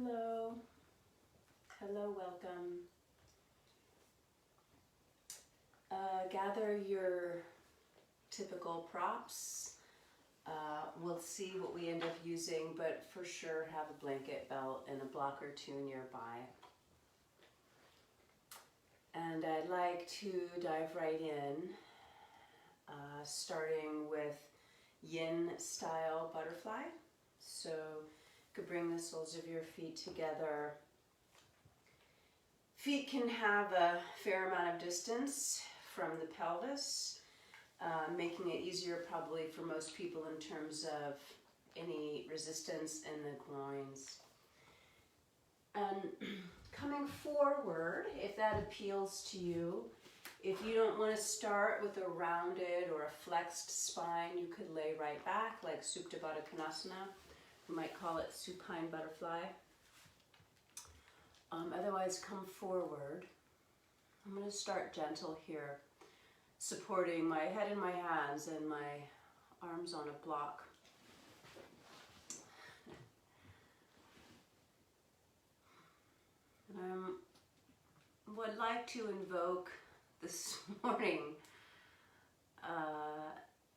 Hello. Hello, welcome. Gather your typical props. We'll see what we end up using, but for sure have a blanket, belt, and a block or two nearby. And I'd like to dive right in, starting with yin style butterfly. So you could bring the soles of your feet together. Feet can have a fair amount of distance from the pelvis, making it easier probably for most people in terms of any resistance in the groins. And coming forward, if that appeals to you, if you don't want to start with a rounded or a flexed spine, you could lay right back like Supta Baddha Konasana. We might call it supine butterfly. Otherwise, come forward. I'm going to start gentle here, supporting my head in my hands and my arms on a block. And I would like to invoke this morning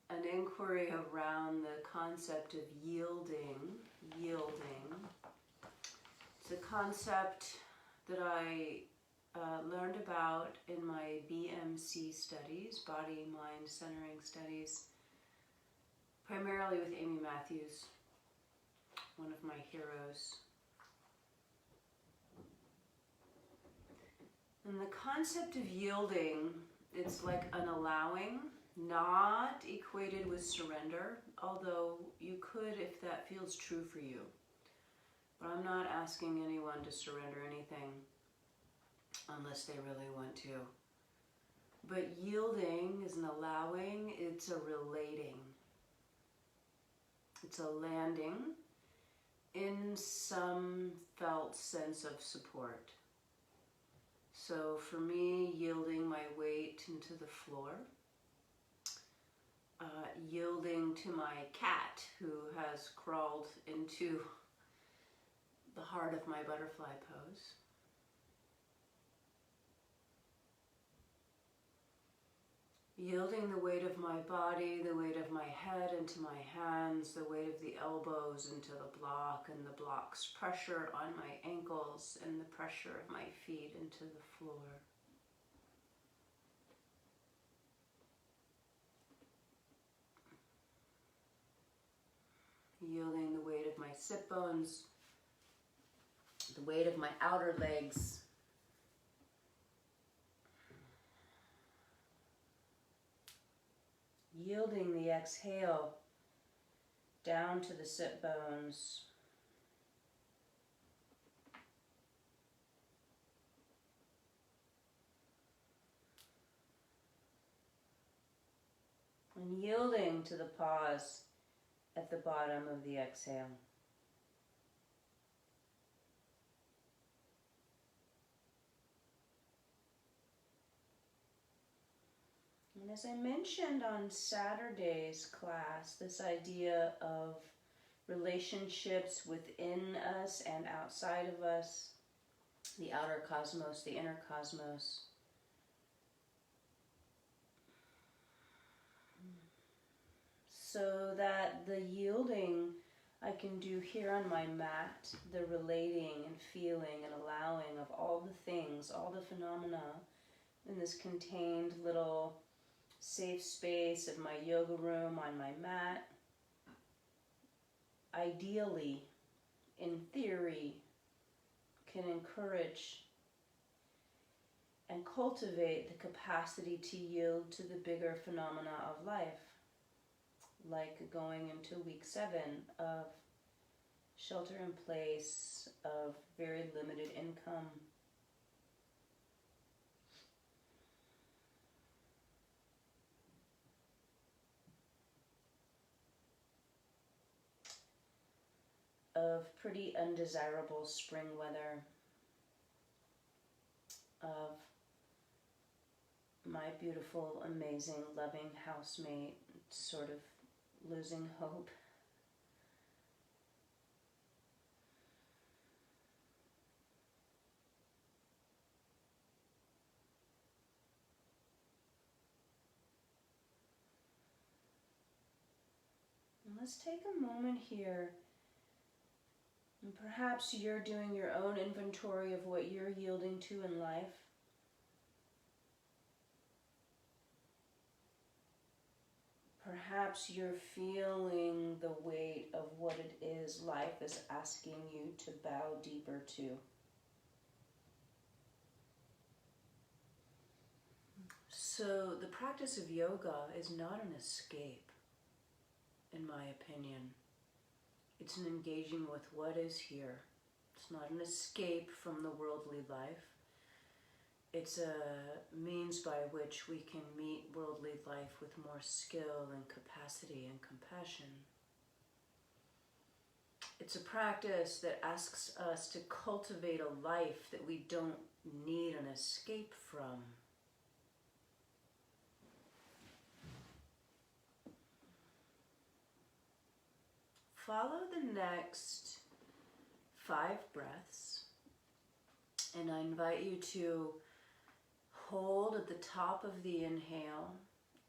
an inquiry around the concept of yielding. It's a concept that I learned about in my BMC studies, body, mind, centering studies, primarily with Amy Matthews, one of my heroes. And the concept of yielding, it's like an allowing, not equated with surrender, although you could if that feels true for you. But I'm not asking anyone to surrender anything unless they really want to. But yielding is an allowing, it's a relating. It's a landing in some felt sense of support. So for me, yielding my weight into the floor, yielding to my cat who has crawled into the heart of my butterfly pose. Yielding the weight of my body, the weight of my head into my hands, the weight of the elbows into the block, and the block's pressure on my ankles, and the pressure of my feet into the floor. Yielding the weight of my sit bones, the weight of my outer legs, yielding the exhale down to the sit bones. And yielding to the pause at the bottom of the exhale. And as I mentioned on Saturday's class, this idea of relationships within us and outside of us, the outer cosmos, the inner cosmos. So that the yielding I can do here on my mat, the relating and feeling and allowing of all the things, all the phenomena in this contained little safe space of my yoga room on my mat, ideally, in theory, can encourage and cultivate the capacity to yield to the bigger phenomena of life, like going into week 7 of shelter in place, of very limited income, of pretty undesirable spring weather, of my beautiful, amazing, loving housemate sort of losing hope. let's take a moment here, and perhaps you're doing your own inventory of what you're yielding to in life. Perhaps you're feeling the weight of what it is life is asking you to bow deeper to. So the practice of yoga is not an escape, in my opinion. It's an engaging with what is here. It's not an escape from the worldly life. It's a means by which we can meet worldly life with more skill and capacity and compassion. It's a practice that asks us to cultivate a life that we don't need an escape from. Follow the next 5 breaths, and I invite you to hold at the top of the inhale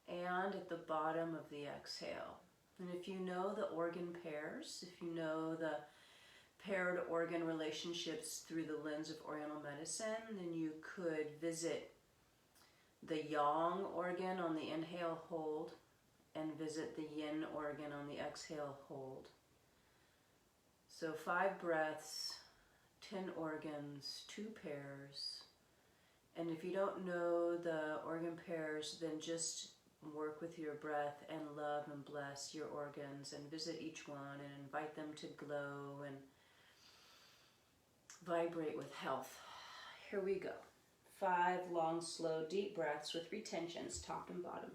and at the bottom of the exhale. And if you know the organ pairs, if you know the paired organ relationships through the lens of Oriental medicine, then you could visit the yang organ on the inhale, hold, and visit the yin organ on the exhale, hold. So 5 breaths, 10 organs, 2 pairs. And if you don't know the organ pairs, then just work with your breath and love and bless your organs and visit each one and invite them to glow and vibrate with health. Here we go. 5 long, slow, deep breaths with retentions, top and bottom.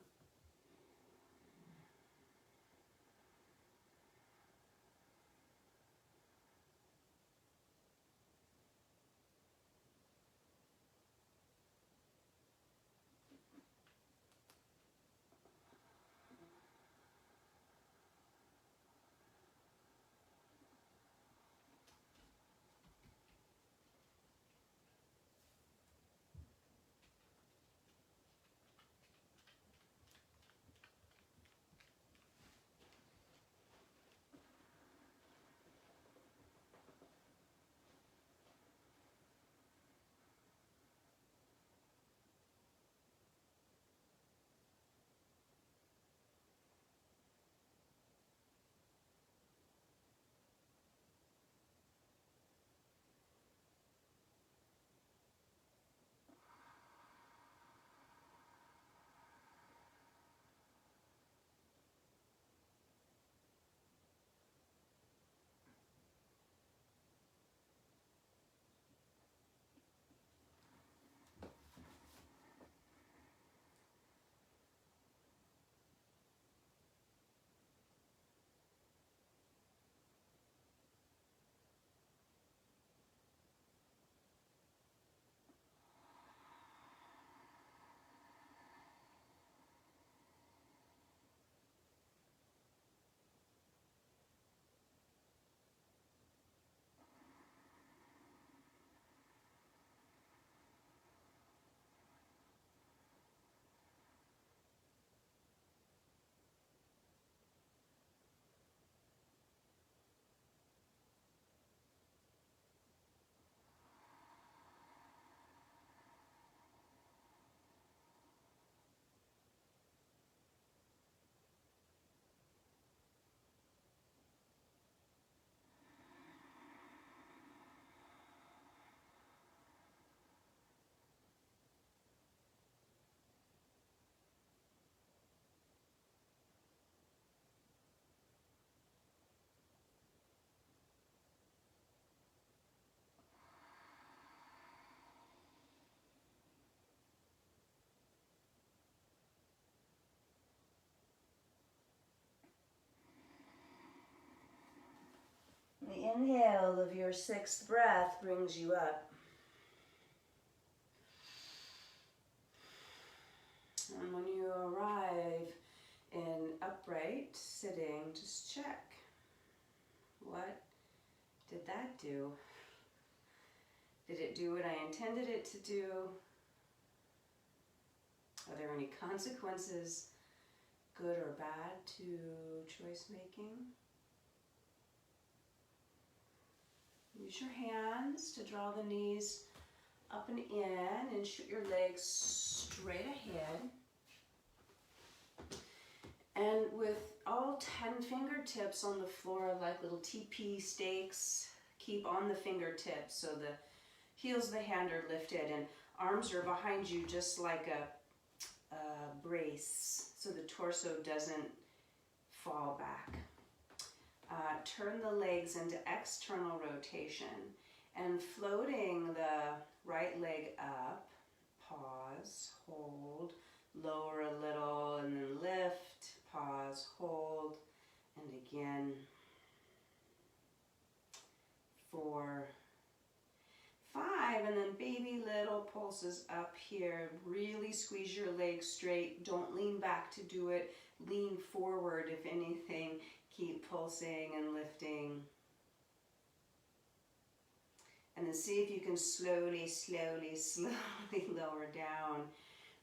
The inhale of your 6th breath brings you up. And when you arrive in upright sitting, just check. What did that do? Did it do what I intended it to do? Are there any consequences good or bad to choice making. Use your hands to draw the knees up and in and shoot your legs straight ahead. And with all 10 fingertips on the floor like little TP stakes, keep on the fingertips so the heels of the hand are lifted and arms are behind you just like a brace so the torso doesn't fall back. Turn the legs into external rotation and floating the right leg up, pause, hold, lower a little and then lift, pause, hold, and again, 4, 5, and then baby little pulses up here. Really squeeze your legs straight. Don't lean back to do it. Lean forward if anything. Keep pulsing and lifting. And then see if you can slowly, slowly, slowly lower down.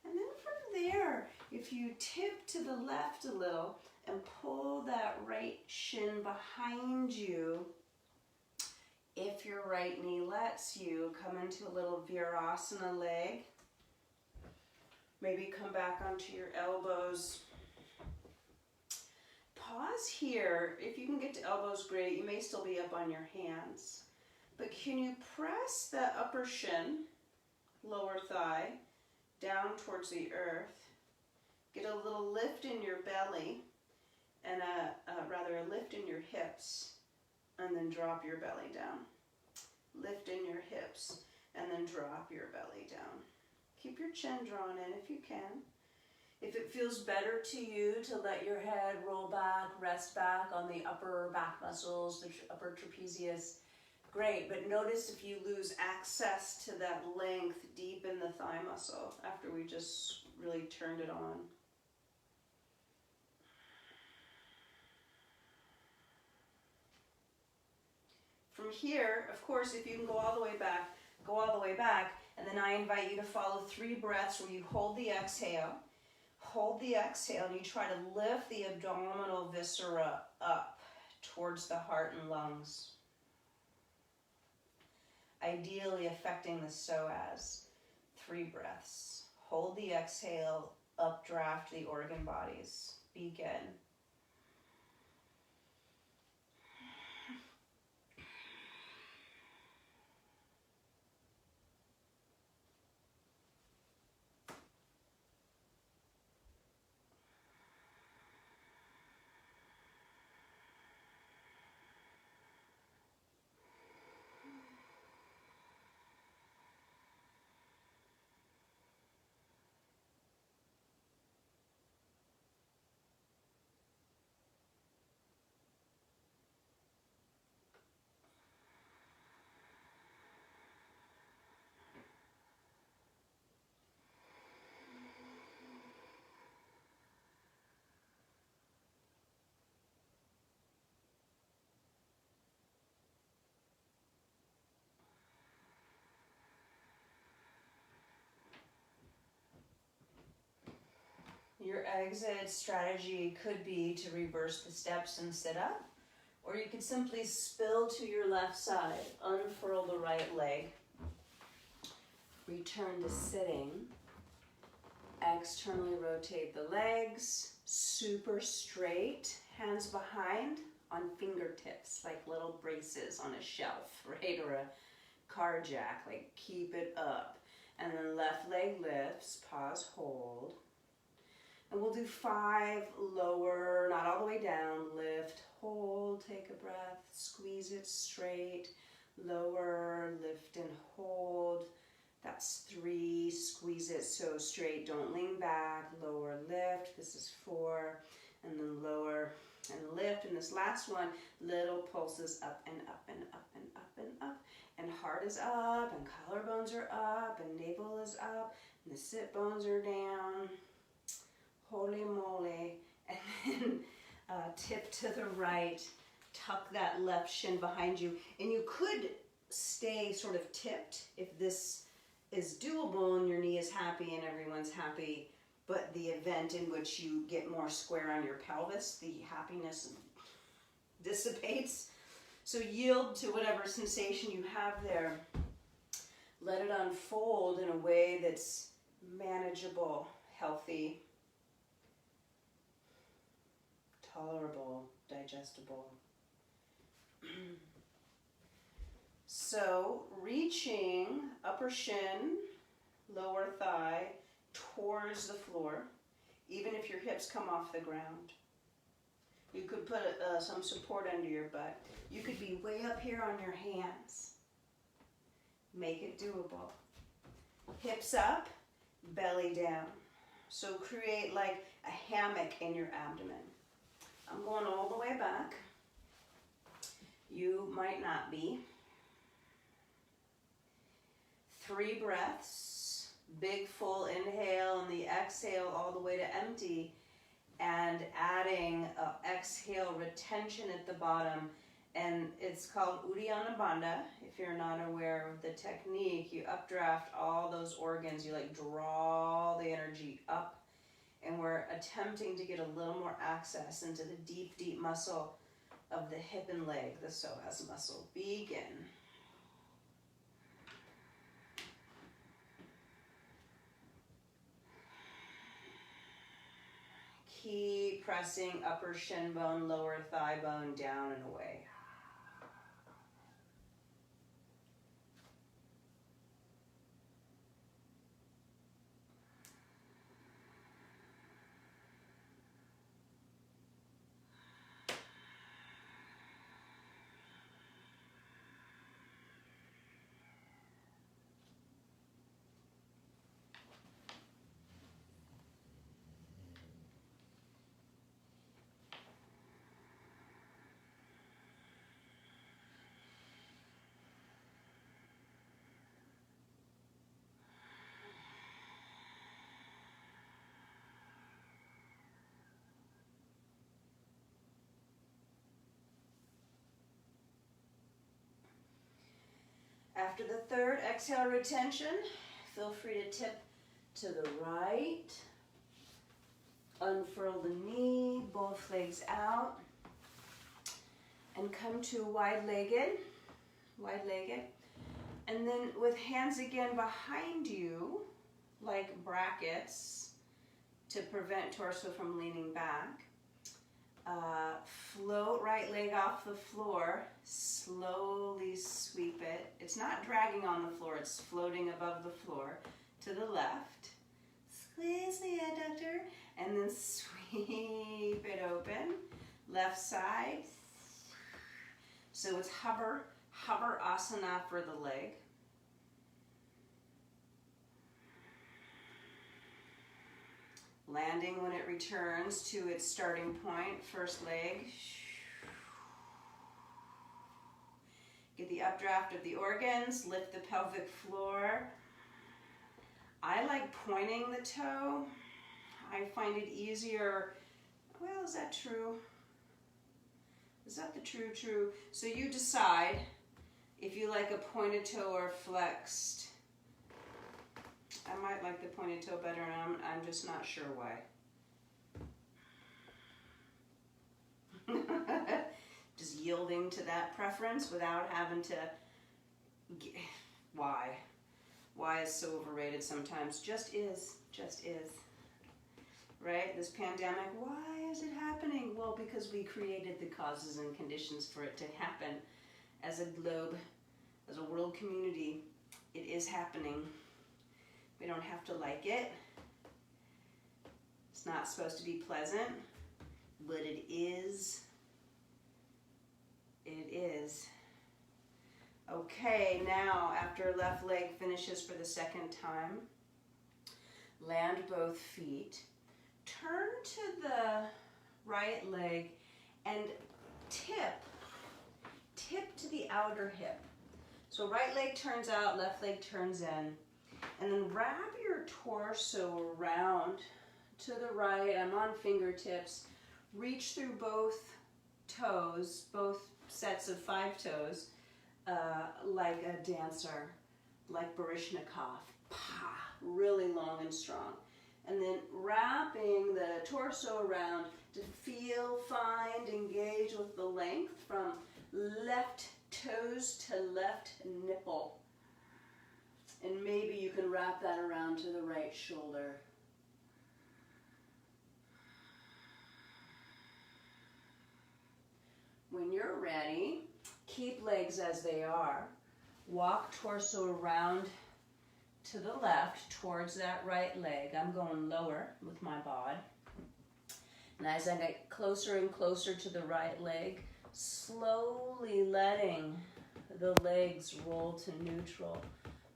And then from there, if you tip to the left a little and pull that right shin behind you, if your right knee lets you, come into a little virasana leg. Maybe come back onto your elbows. Pause here. If you can get to elbows, great. You may still be up on your hands. But can you press the upper shin, lower thigh, down towards the earth? Get a little lift in your belly and a lift in your hips, and then drop your belly down. Lift in your hips and then drop your belly down. Keep your chin drawn in if you can. If it feels better to you to let your head roll back, rest back on the upper back muscles, the upper trapezius, great. But notice if you lose access to that length deep in the thigh muscle after we just really turned it on. From here, of course, if you can go all the way back, go all the way back. And then I invite you to follow 3 breaths where you hold the exhale, and you try to lift the abdominal viscera up towards the heart and lungs. Ideally affecting the psoas. 3 breaths. Hold the exhale, updraft the organ bodies. Begin. Your exit strategy could be to reverse the steps and sit up, or you could simply spill to your left side, unfurl the right leg, return to sitting, externally rotate the legs, super straight, hands behind on fingertips, like little braces on a shelf, right, or a car jack, like keep it up. And then left leg lifts, pause, hold. And we'll do 5 lower, not all the way down, lift, hold, take a breath, squeeze it straight, lower, lift and hold. That's 3, squeeze it so straight, don't lean back, lower, lift, this is 4, and then lower and lift. And this last one, little pulses up and up and up and up and up, and heart is up, and collarbones are up, and navel is up, and the sit bones are down. Holy moly. And then tip to the right, tuck that left shin behind you. And you could stay sort of tipped if this is doable and your knee is happy and everyone's happy. but the event in which you get more square on your pelvis, the happiness dissipates. So yield to whatever sensation you have there. Let it unfold in a way that's manageable, healthy, tolerable, digestible. So reaching upper shin, lower thigh towards the floor, even if your hips come off the ground. You could put some support under your butt. You could be way up here on your hands. Make it doable. Hips up, belly down. So create like a hammock in your abdomen. I'm going all the way back. You might not be. 3 breaths. Big full inhale and the exhale all the way to empty. And adding exhale retention at the bottom. And it's called Uddiyana Bandha. If you're not aware of the technique, you updraft all those organs. You like draw the energy up. And we're attempting to get a little more access into the deep, deep muscle of the hip and leg, the psoas muscle. Begin. Keep pressing upper shin bone, lower thigh bone down and away. After the third exhale retention, feel free to tip to the right. Unfurl the knee, both legs out. And come to wide-legged. And then with hands again behind you, like brackets, to prevent torso from leaning back. Float right leg off the floor, slowly sweep it. It's not dragging on the floor, it's floating above the floor to the left. Squeeze the adductor and then sweep it open. Left side. So it's hover asana for the leg. Landing when it returns to its starting point, first leg. Get the updraft of the organs, lift the pelvic floor. I like pointing the toe. I find it easier. Well, is that true? Is that the true? So you decide if you like a pointed toe or flexed. I might like the pointed toe better, and I'm just not sure why. Just yielding to that preference without having to... Why? Why is so overrated sometimes? Just is. Right? This pandemic, why is it happening? Well, because we created the causes and conditions for it to happen. As a globe, as a world community, it is happening. We don't have to like it. It's not supposed to be pleasant, but it is. It is. Okay, now after left leg finishes for the second time, land both feet. Turn to the right leg and tip to the outer hip. So right leg turns out, left leg turns in. And then wrap your torso around to the right. I'm on fingertips. Reach through both toes, both sets of 5 toes, like a dancer, like Baryshnikov. Really long and strong. And then wrapping the torso around to feel, find, engage with the length from left toes to left nipple. And maybe you can wrap that around to the right shoulder. When you're ready, keep legs as they are. Walk torso around to the left towards that right leg. I'm going lower with my bod. And as I get closer and closer to the right leg, slowly letting the legs roll to neutral.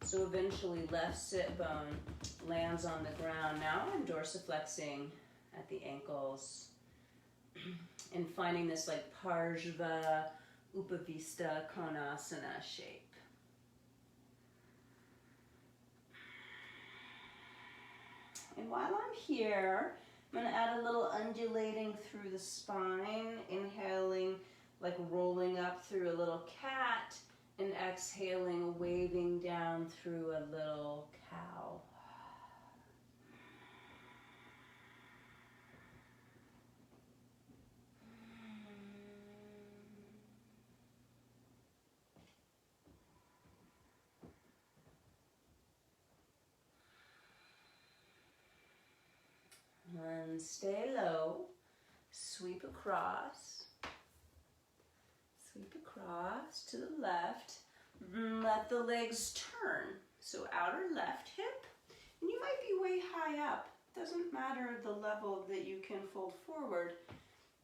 So eventually left sit bone lands on the ground. Now I'm dorsiflexing at the ankles and finding this like Parshva Upavista Konasana shape. And while I'm here, I'm going to add a little undulating through the spine, inhaling like rolling up through a little cat, and exhaling, waving down through a little cow. And stay low, sweep across to the left, let the legs turn. So outer left hip, and you might be way high up. Doesn't matter the level that you can fold forward.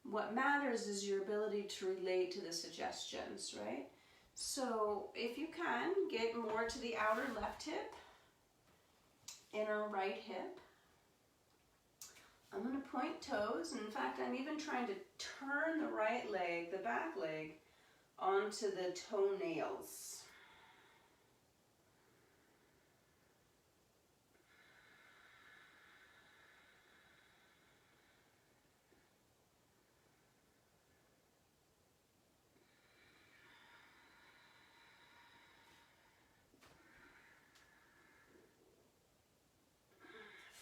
What matters is your ability to relate to the suggestions, right? So if you can, get more to the outer left hip, inner right hip. I'm going to point toes. In fact, I'm even trying to turn the right leg, the back leg, onto the toenails.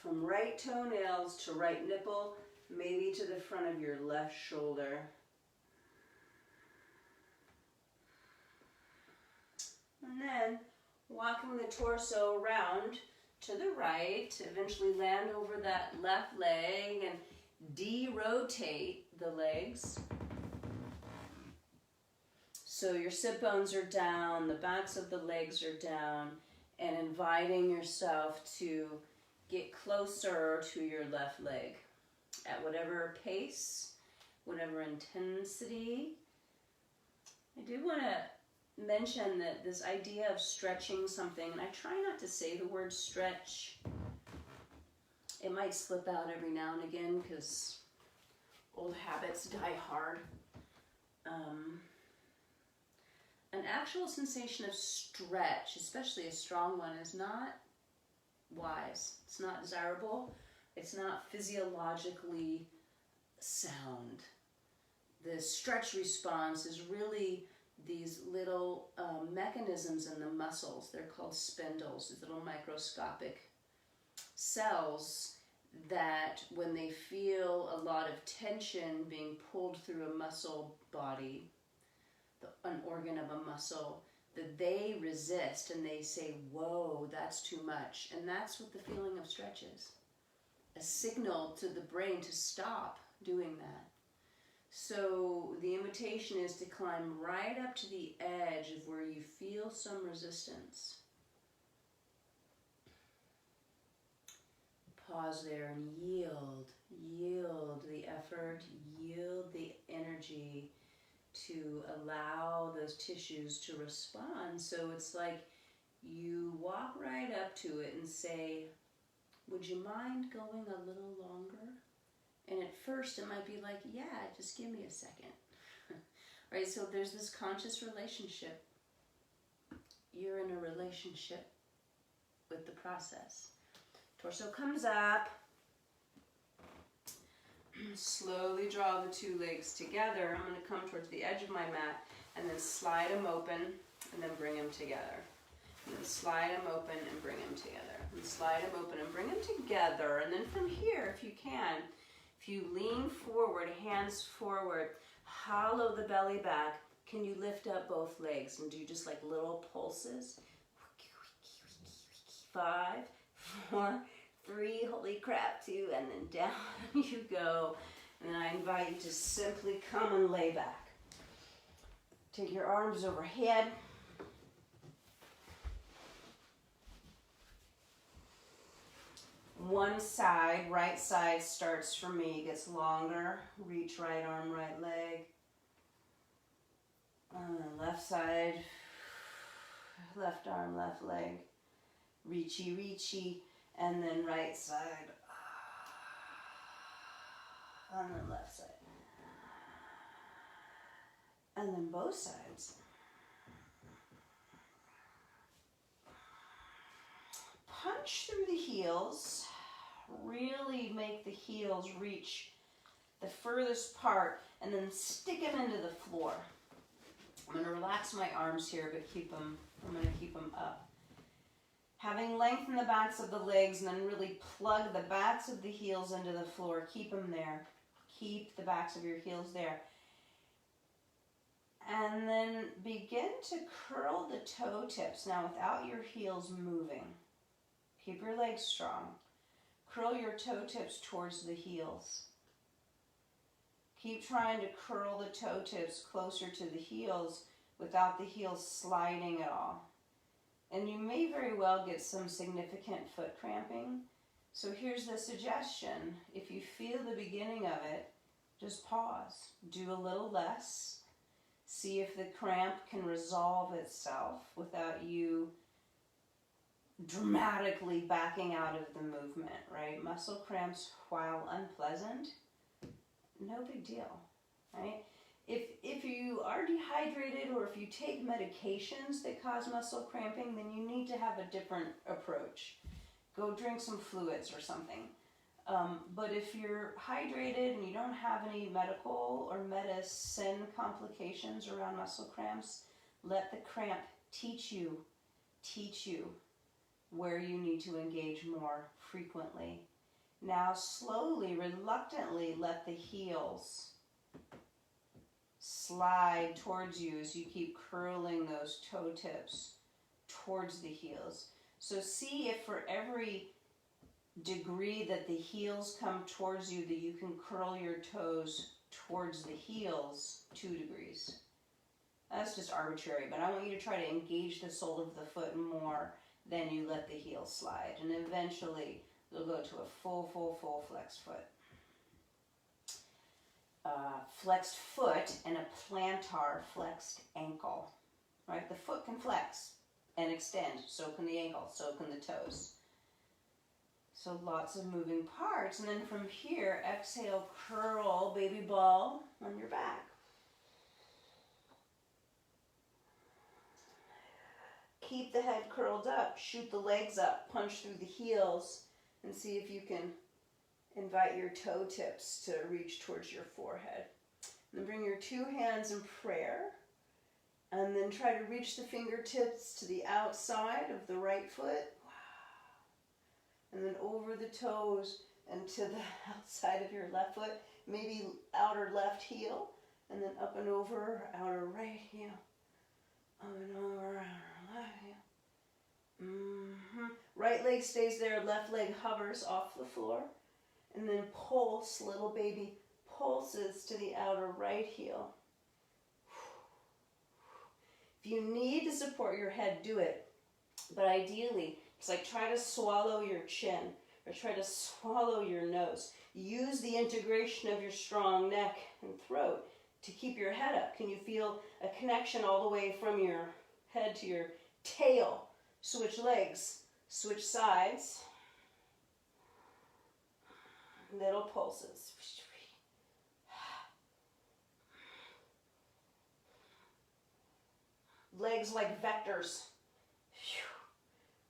From right toenails to right nipple, maybe to the front of your left shoulder. And then walking the torso around to the right, eventually land over that left leg and de-rotate the legs. So your sit bones are down, the backs of the legs are down, and inviting yourself to get closer to your left leg at whatever pace, whatever intensity. I do want to mention that this idea of stretching something, and I try not to say the word stretch. It might slip out every now and again because old habits die hard. An actual sensation of stretch, especially a strong one, is not wise. It's not desirable. It's not physiologically sound. The stretch response is really these little mechanisms in the muscles. They're called spindles, these little microscopic cells that when they feel a lot of tension being pulled through a muscle body, an organ of a muscle, that they resist and they say, whoa, that's too much. And that's what the feeling of stretch is. A signal to the brain to stop doing that. So the invitation is to climb right up to the edge of where you feel some resistance. Pause there and yield the effort, yield the energy to allow those tissues to respond. So it's like you walk right up to it and say, would you mind going a little longer? And at first it might be like, yeah, just give me a second. Right? So there's this conscious relationship. You're in a relationship with the process. Torso comes up. Slowly draw the two legs together. I'm going to come towards the edge of my mat and then slide them open and then bring them together. And then slide them open and bring them together. And slide them open and bring them together. And then from here, if you can, if you lean forward, hands forward, hollow the belly back, can you lift up both legs and do just like little pulses? 5, 4, 3, holy crap, 2, and then down you go. And then I invite you to simply come and lay back. Take your arms overhead. One side, right side starts for me, gets longer. Reach right arm, right leg. Left side, left arm, left leg. Reachy, reachy. And then right side. And then left side. And then both sides. Punch through the heels. Really make the heels reach the furthest part and then stick them into the floor. I'm going to relax my arms here, but I'm going to keep them up. Having lengthened the backs of the legs and then really plug the backs of the heels into the floor. Keep them there. Keep the backs of your heels there. And then begin to curl the toe tips. Now without your heels moving. Keep your legs strong. Curl your toe tips towards the heels. Keep trying to curl the toe tips closer to the heels without the heels sliding at all. And you may very well get some significant foot cramping. So here's the suggestion. If you feel the beginning of it, just pause. Do a little less. See if the cramp can resolve itself without you dramatically backing out of the movement, right? Muscle cramps, while unpleasant, no big deal, right? If you are dehydrated or if you take medications that cause muscle cramping, then you need to have a different approach. Go drink some fluids or something. But if you're hydrated and you don't have any medical or medicine complications around muscle cramps, let the cramp teach you where you need to engage more frequently. Now slowly, reluctantly let the heels slide towards you as you keep curling those toe tips towards the heels. So see if for every degree that the heels come towards you that you can curl your toes towards the heels 2 degrees. That's just arbitrary, but I want you to try to engage the sole of the foot more than you let the heels slide. And eventually you'll go to a full flexed foot. Flexed foot and a plantar flexed ankle, right? The foot can flex and extend, so can the ankle, so can the toes. So lots of moving parts. And then from here, exhale, curl, baby ball on your back. Keep the head curled up, shoot the legs up, punch through the heels, and see if you can invite your toe tips to reach towards your forehead. And then bring your 2 hands in prayer, and then try to reach the fingertips to the outside of the right foot. And then over the toes and to the outside of your left foot, maybe outer left heel, and then up and over, outer right heel, up and over, outer left heel. Right leg stays there, left leg hovers off the floor, and then pulse, little baby pulses to the outer right heel. If you need to support your head, do it, but ideally, it's like try to swallow your chin or try to swallow your nose. Use the integration of your strong neck and throat to keep your head up. Can you feel a connection all the way from your head to your tail? Switch legs, switch sides. Little pulses. Legs like vectors.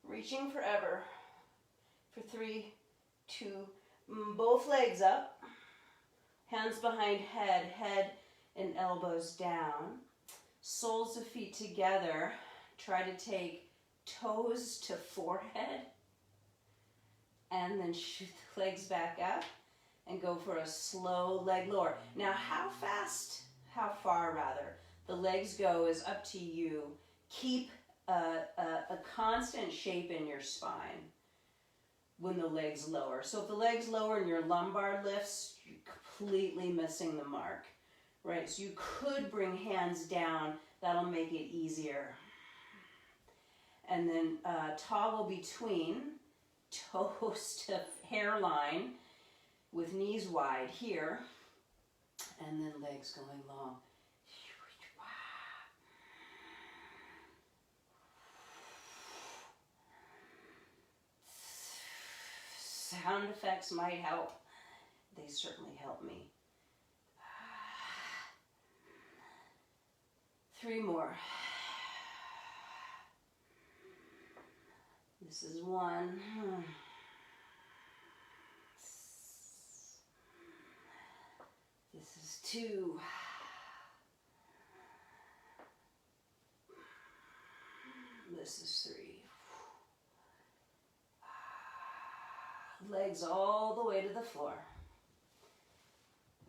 Reaching forever. For 3, 2, both legs up. Hands behind head, head and elbows down. Soles of feet together. Try to take toes to forehead, and then shoot the legs back up and go for a slow leg lower. Now how far the legs go is up to you. Keep a constant shape in your spine when the legs lower. So if the legs lower and your lumbar lifts, you're completely missing the mark, right? So you could bring hands down, that'll make it easier. And then toggle between toes to hairline with knees wide here, and then legs going long. Sound effects might help. They certainly help me. 3 more. This is 1. This is 2. This is 3. Legs all the way to the floor.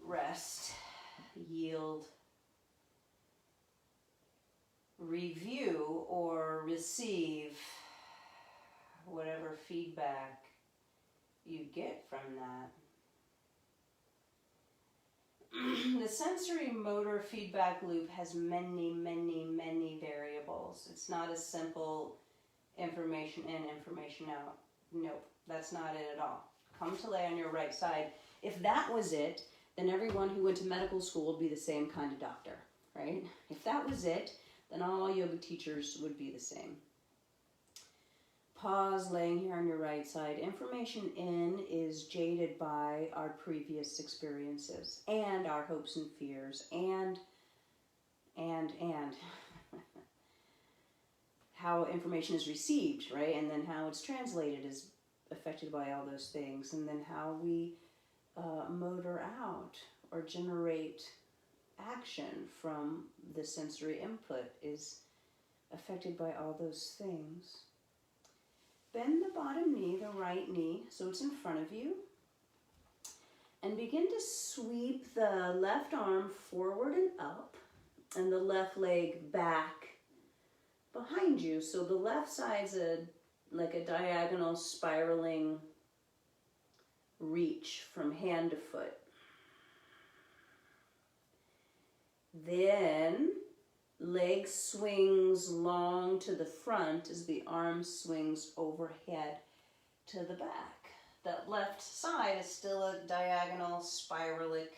Rest, yield, review or receive whatever feedback you get from that. The sensory motor feedback loop has many, many, many variables. It's not a simple information in, information out. Nope, that's not it at all. Come to lay on your right side. If that was it, then everyone who went to medical school would be the same kind of doctor, right? If that was it, then all yoga teachers would be the same. Pause, laying here on your right side. Information in is jaded by our previous experiences and our hopes and fears and how information is received, right? And then how it's translated is affected by all those things. And then how we motor out or generate action from the sensory input is affected by all those things. Bend the bottom knee, the right knee, so it's in front of you. And begin to sweep the left arm forward and up, and the left leg back behind you. So the left side's like a diagonal spiraling reach from hand to foot. Then leg swings long to the front as the arm swings overhead to the back. That left side is still a diagonal spiralic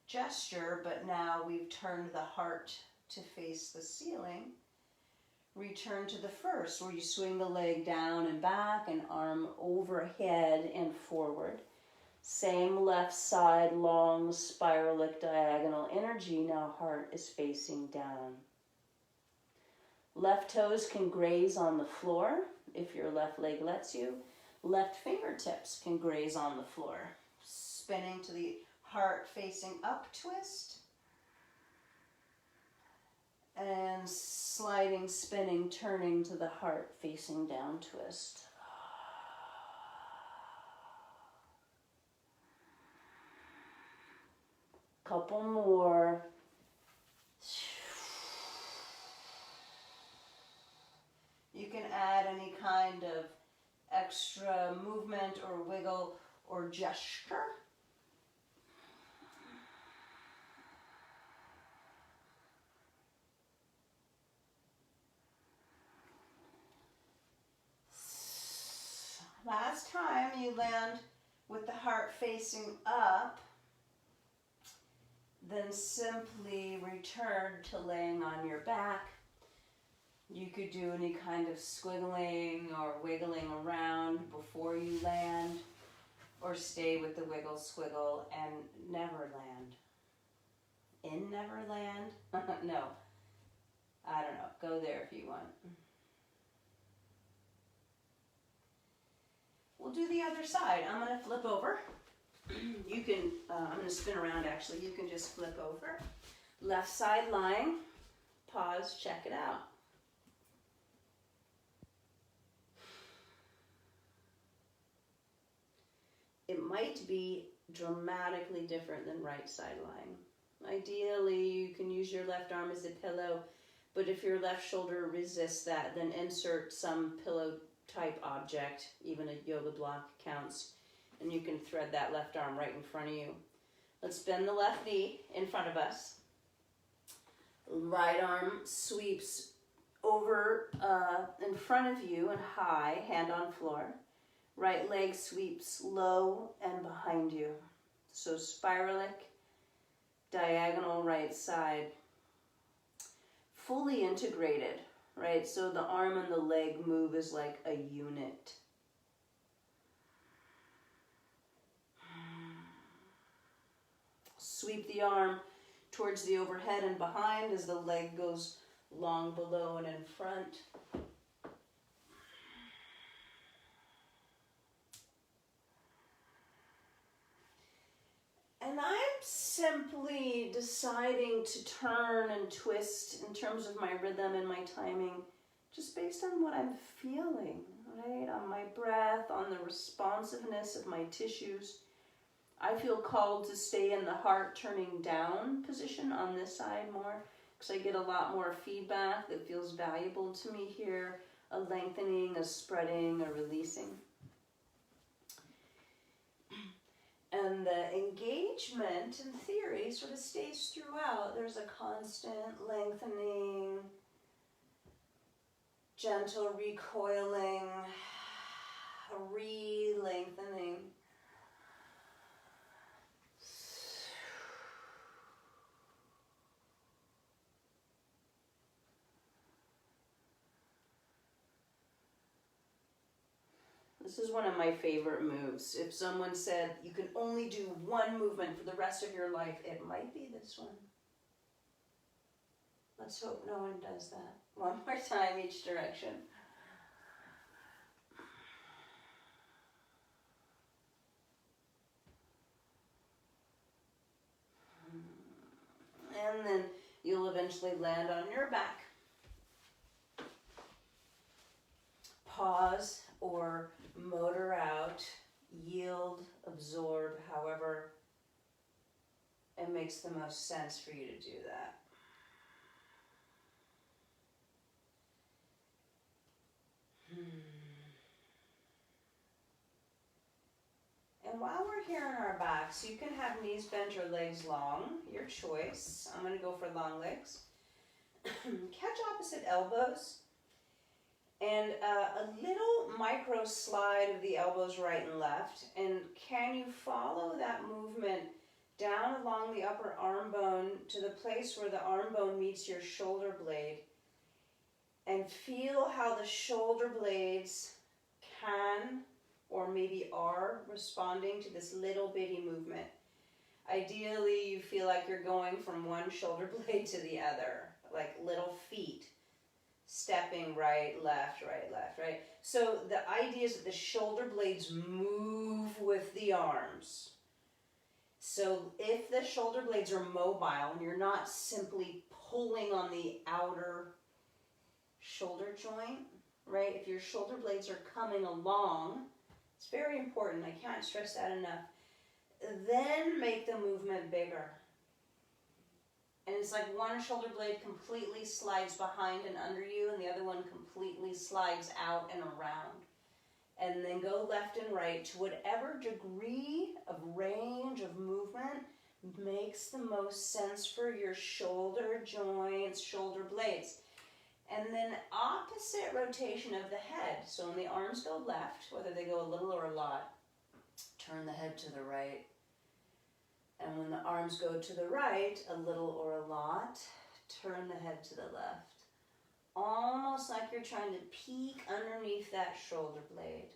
gesture, but now we've turned the heart to face the ceiling. Return to the first, where you swing the leg down and back and arm overhead and forward. Same left side, long spiralic diagonal energy. Now heart is facing down. Left toes can graze on the floor if your left leg lets you. Left fingertips can graze on the floor. Spinning to the heart facing up twist. And sliding, spinning, turning to the heart facing down twist. Couple more. You can add any kind of extra movement or wiggle or gesture. Last time you land with the heart facing up, then simply return to laying on your back. You could do any kind of squiggling or wiggling around before you land, or stay with the wiggle squiggle and never land. In Neverland? No, I don't know. Go there if you want. We'll do the other side. I'm going to flip over. You can, I'm going to spin around actually. You can just flip over. Left side lying. Pause, check it out. might be dramatically different than right side lying. Ideally, you can use your left arm as a pillow, but if your left shoulder resists that, then insert some pillow type object, even a yoga block counts, and you can thread that left arm right in front of you. Let's bend the left knee in front of us. Right arm sweeps over in front of you and high, hand on floor. Right leg sweeps low and behind you. So spiralic, diagonal right side. Fully integrated, right? So the arm and the leg move as like a unit. Sweep the arm towards the overhead and behind as the leg goes long below and in front. And I'm simply deciding to turn and twist in terms of my rhythm and my timing, just based on what I'm feeling, right? On my breath, on the responsiveness of my tissues. I feel called to stay in the heart turning down position on this side more, because I get a lot more feedback that feels valuable to me here, a lengthening, a spreading, a releasing. And the engagement in theory sort of stays throughout. There's a constant lengthening, gentle recoiling, a re-lengthening. This is one of my favorite moves. If someone said you can only do one movement for the rest of your life, it might be this one. Let's hope no one does that. One more time, each direction. And then you'll eventually land on your back. Pause or motor out, yield, absorb, however it makes the most sense for you to do that. And while we're here on our backs, you can have knees bent or legs long, your choice. I'm going to go for long legs. Catch opposite elbows. And a little micro slide of the elbows right and left. And can you follow that movement down along the upper arm bone to the place where the arm bone meets your shoulder blade? And feel how the shoulder blades can or maybe are responding to this little bitty movement. Ideally, you feel like you're going from one shoulder blade to the other, like little feet. Stepping right, left, right. So the idea is that the shoulder blades move with the arms. So if the shoulder blades are mobile and you're not simply pulling on the outer shoulder joint, right? If your shoulder blades are coming along, it's very important. I can't stress that enough. Then make the movement bigger. And it's like one shoulder blade completely slides behind and under you, and the other one completely slides out and around. And then go left and right to whatever degree of range of movement makes the most sense for your shoulder joints, shoulder blades. And then opposite rotation of the head. So when the arms go left, whether they go a little or a lot, turn the head to the right. And when the arms go to the right, a little or a lot, turn the head to the left. Almost like you're trying to peek underneath that shoulder blade.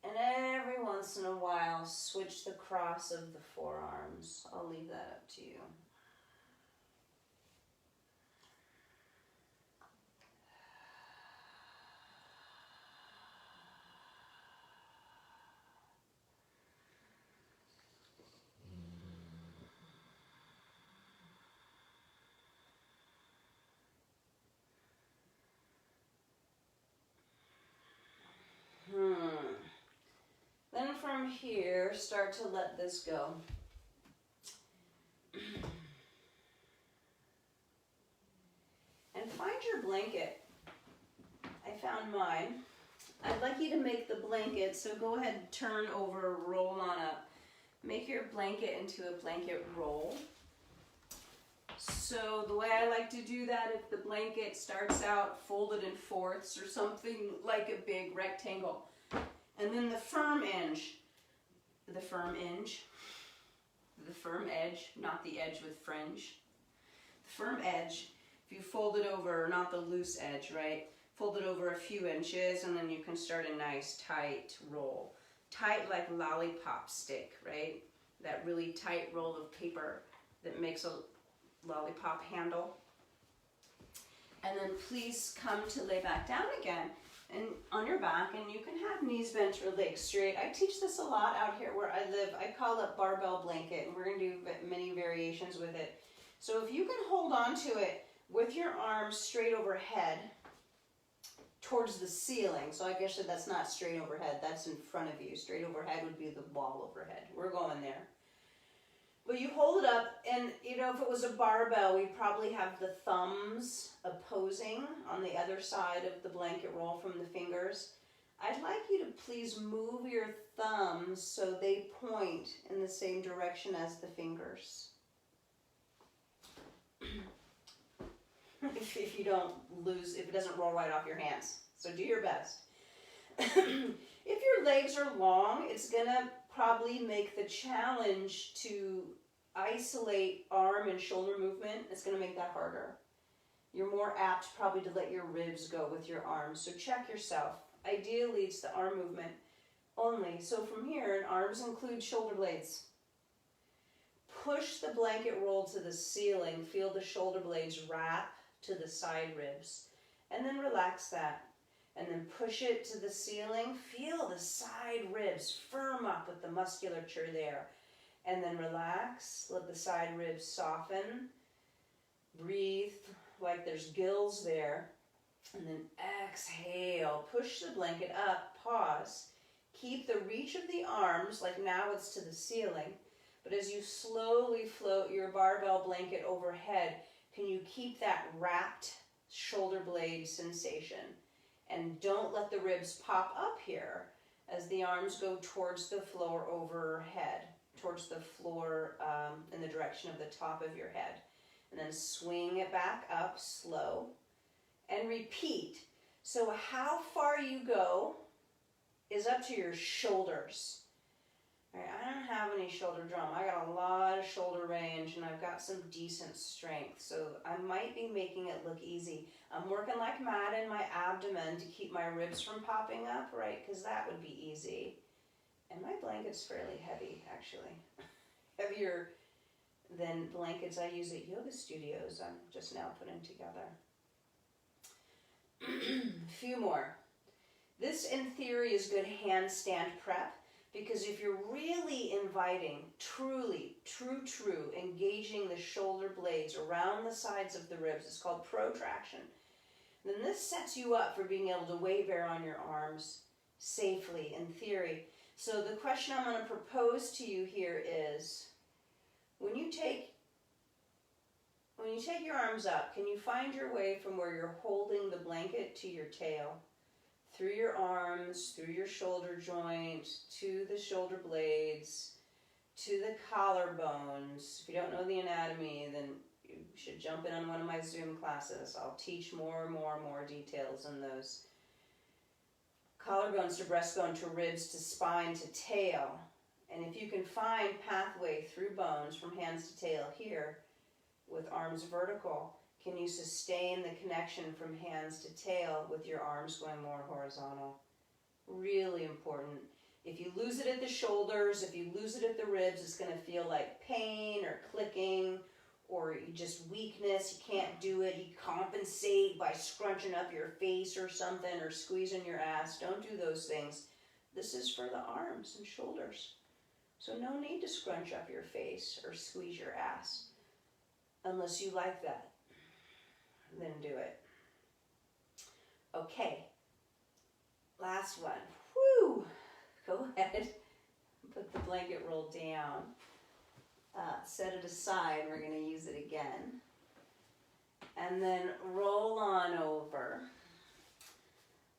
And every once in a while, switch the cross of the forearms. I'll leave that up to you. Then from from here, start to let this go. And find your blanket. I found mine. I'd like you to make the blanket, so go ahead, turn over, roll on up. Make your blanket into a blanket roll. So the way I like to do that, if the blanket starts out folded in fourths or something like a big rectangle, and then the firm edge, not the edge with fringe, the firm edge, if you fold it over, not the loose edge, right? Fold it over a few inches, and then you can start a nice tight roll. Tight like lollipop stick, right? That really tight roll of paper that makes a lollipop handle. And then please come to lay back down again and on your back, and you can have knees bent or legs straight. I teach this a lot out here where I live. I call it barbell blanket, and we're going to do many variations with it. So if you can hold on to it with your arms straight overhead towards the ceiling. So I guess that's not straight overhead, that's in front of you. Straight overhead would be the wall overhead. We're going there. But you hold it up, and you know, if it was a barbell, we'd probably have the thumbs opposing on the other side of the blanket roll from the fingers. I'd like you to please move your thumbs so they point in the same direction as the fingers. If you don't lose, if it doesn't roll right off your hands. So do your best. If your legs are long, it's gonna probably make the challenge to isolate arm and shoulder movement. It's gonna make that harder. You're more apt probably to let your ribs go with your arms. So check yourself. Ideally, it's the arm movement only. So from here, and arms include shoulder blades. Push the blanket roll to the ceiling. Feel the shoulder blades wrap to the side ribs, and then relax that, and then push it to the ceiling. Feel the side ribs firm up with the musculature there, and then relax. Let the side ribs soften. Breathe like there's gills there, and then exhale. Push the blanket up, pause. Keep the reach of the arms, like now it's to the ceiling, but as you slowly float your barbell blanket overhead, can you keep that wrapped shoulder blade sensation? And don't let the ribs pop up here as the arms go towards the floor overhead, towards the floor in the direction of the top of your head. And then swing it back up slow and repeat. So how far you go is up to your shoulders. All right, I don't have any shoulder drum. I got a lot of shoulder range, and I've got some decent strength, so I might be making it look easy. I'm working like mad in my abdomen to keep my ribs from popping up, right, because that would be easy. And my blanket's fairly heavy, actually. Heavier than blankets I use at yoga studios I'm just now putting together. A few more. This, in theory, is good handstand prep. Because if you're really inviting, truly, true, engaging the shoulder blades around the sides of the ribs, it's called protraction, then this sets you up for being able to weight bear on your arms safely, in theory. So the question I'm going to propose to you here is, when you take your arms up, can you find your way from where you're holding the blanket to your tail? Through your arms, through your shoulder joint, to the shoulder blades, to the collarbones. If you don't know the anatomy, then you should jump in on one of my Zoom classes. I'll teach more details in those. Collarbones to breastbone to ribs to spine to tail. And if you can find pathway through bones from hands to tail here with arms vertical, can you sustain the connection from hands to tail with your arms going more horizontal? Really important. If you lose it at the shoulders, if you lose it at the ribs, it's going to feel like pain or clicking or just weakness. You can't do it. You compensate by scrunching up your face or something or squeezing your ass. Don't do those things. This is for the arms and shoulders. So no need to scrunch up your face or squeeze your ass unless you like that. Then do it. Okay. Last one. Whew. Go ahead. Put the blanket roll down. Set it aside. We're going to use it again. And then roll on over.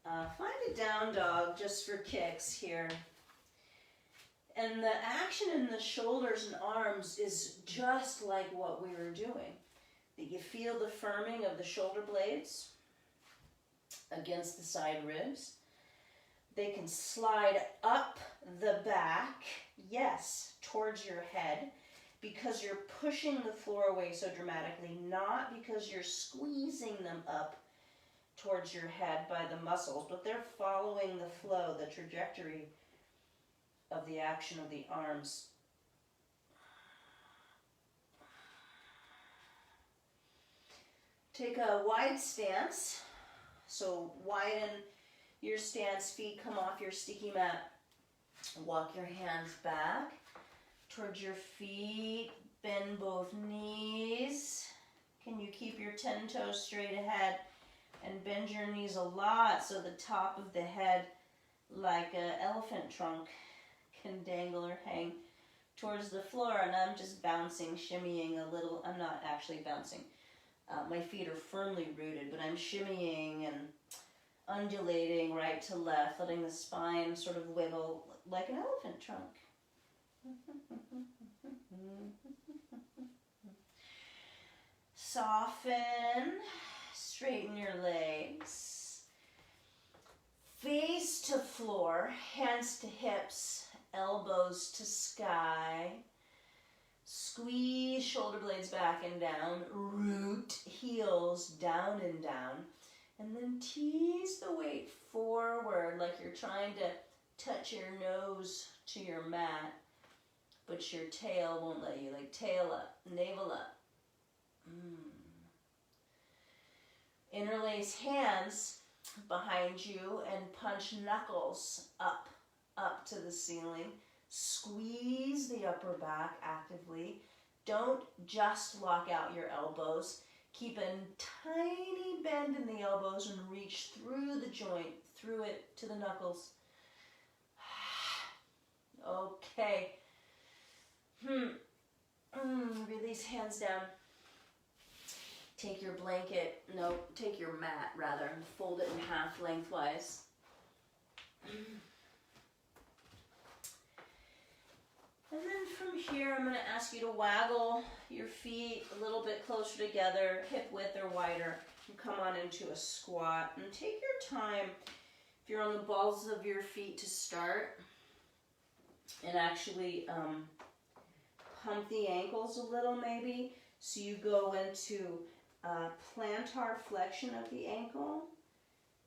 Find a down dog just for kicks here. And the action in the shoulders and arms is just like what we were doing. That you feel the firming of the shoulder blades against the side ribs. They can slide up the back, yes, towards your head, because you're pushing the floor away so dramatically, not because you're squeezing them up towards your head by the muscles, but they're following the flow, the trajectory of the action of the arms. Take a wide stance. So widen your stance, feet come off your sticky mat. Walk your hands back towards your feet. Bend both knees. Can you keep your 10 toes straight ahead? And bend your knees a lot so the top of the head, like an elephant trunk, can dangle or hang towards the floor. And I'm just bouncing, shimmying a little. I'm not actually bouncing. My feet are firmly rooted, but I'm shimmying and undulating right to left, letting the spine sort of wiggle like an elephant trunk. Soften, straighten your legs. Face to floor, hands to hips, elbows to sky. Squeeze shoulder blades back and down, root heels down and down, and then tease the weight forward like you're trying to touch your nose to your mat, but your tail won't let you, like tail up, navel up. Interlace hands behind you and punch knuckles up to the ceiling. Squeeze the upper back actively. Don't just lock out your elbows. Keep a tiny bend in the elbows and reach through the joint, through it to the knuckles. Okay. Release hands down. Take your blanket, take your mat rather, and fold it in half lengthwise. And then from here, I'm going to ask you to waggle your feet a little bit closer together, hip width or wider, and come on into a squat. And take your time, if you're on the balls of your feet, to start and actually pump the ankles a little maybe. So you go into plantar flexion of the ankle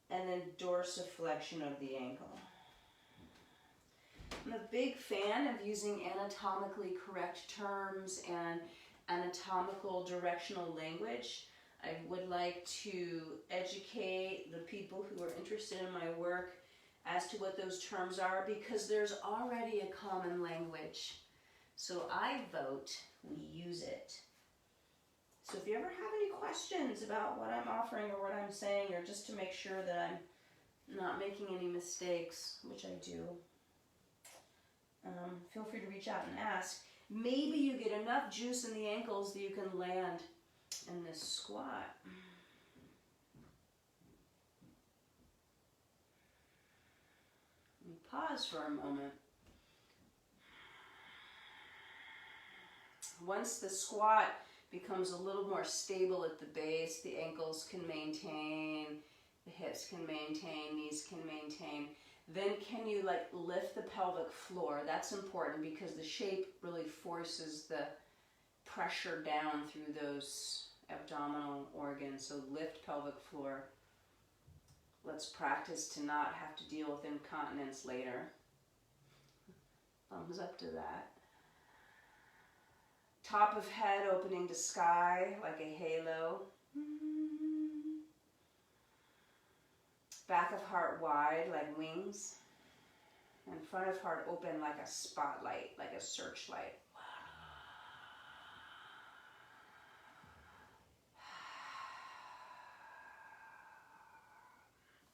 and then dorsiflexion of the ankle. I'm a big fan of using anatomically correct terms and anatomical directional language. I would like to educate the people who are interested in my work as to what those terms are, because there's already a common language. So I vote we use it. So if you ever have any questions about what I'm offering or what I'm saying, or just to make sure that I'm not making any mistakes, which I do, feel free to reach out and ask. Maybe you get enough juice in the ankles that you can land in this squat. Pause for a moment. Once the squat becomes a little more stable at the base, the ankles can maintain, the hips can maintain, knees can maintain. Then can you lift the pelvic floor? That's important because the shape really forces the pressure down through those abdominal organs. So lift pelvic floor. Let's practice to not have to deal with incontinence later. Thumbs up to that. Top of head opening to sky like a halo. Back of heart wide like wings. And front of heart open like a spotlight, like a searchlight.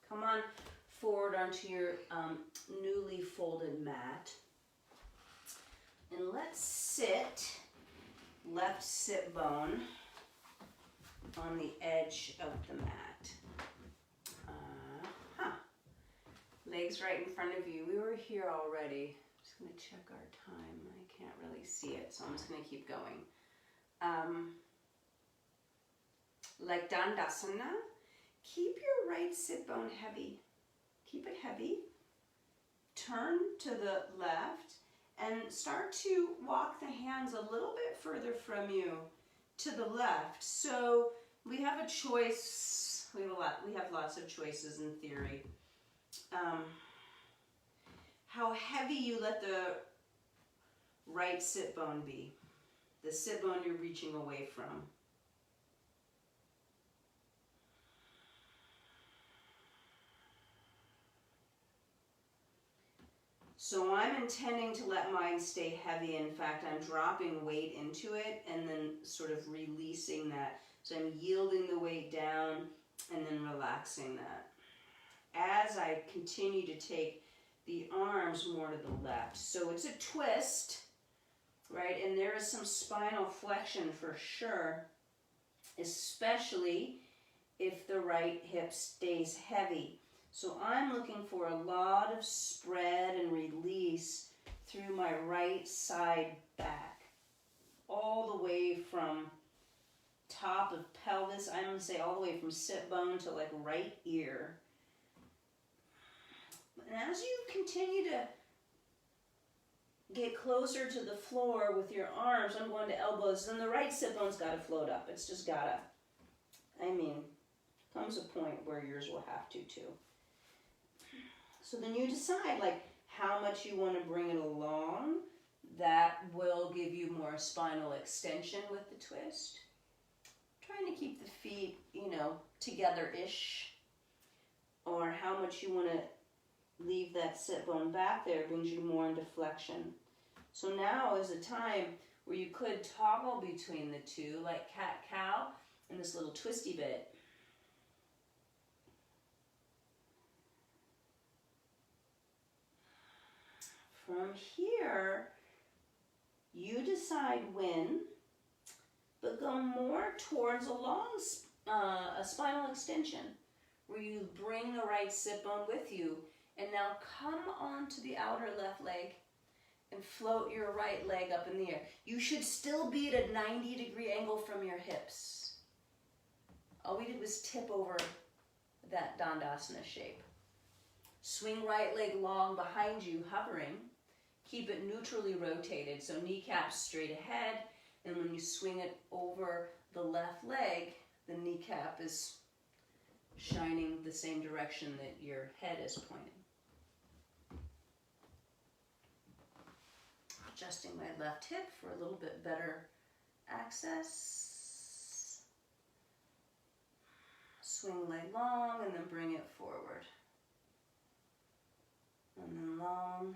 Come on forward onto your newly folded mat. And let's sit, left sit bone on the edge of the mat. Legs right in front of you. We were here already. I'm just going to check our time. I can't really see it, so I'm just going to keep going. Like Dandasana, keep your right sit bone heavy. Keep it heavy. Turn to the left and start to walk the hands a little bit further from you to the left. So we have a choice. We have lots of choices in theory. How heavy you let the right sit bone be, the sit bone you're reaching away from. So I'm intending to let mine stay heavy. In fact, I'm dropping weight into it and then sort of releasing that. So I'm yielding the weight down and then relaxing that. As I continue to take the arms more to the left. So it's a twist, right? And there is some spinal flexion for sure, especially if the right hip stays heavy. So I'm looking for a lot of spread and release through my right side back, all the way from top of pelvis, I'm going to say all the way from sit bone to like right ear. And as you continue to get closer to the floor with your arms, I'm going to elbows, and the right sit bone's got to float up. It's just got to. I mean, comes a point where yours will have to too. So then you decide like how much you want to bring it along. That will give you more spinal extension with the twist. Trying to keep the feet, together-ish. Or how much you want to leave that sit bone back there brings you more into flexion. So now is a time where you could toggle between the two, like cat-cow and this little twisty bit. From here, you decide when, but go more towards a spinal extension, where you bring the right sit bone with you. And now come onto the outer left leg and float your right leg up in the air. You should still be at a 90-degree angle from your hips. All we did was tip over that Dandasana shape. Swing right leg long behind you, hovering. Keep it neutrally rotated, so kneecaps straight ahead. And when you swing it over the left leg, the kneecap is shining the same direction that your head is pointing. Adjusting my left hip for a little bit better access. Swing leg long and then bring it forward. And then long.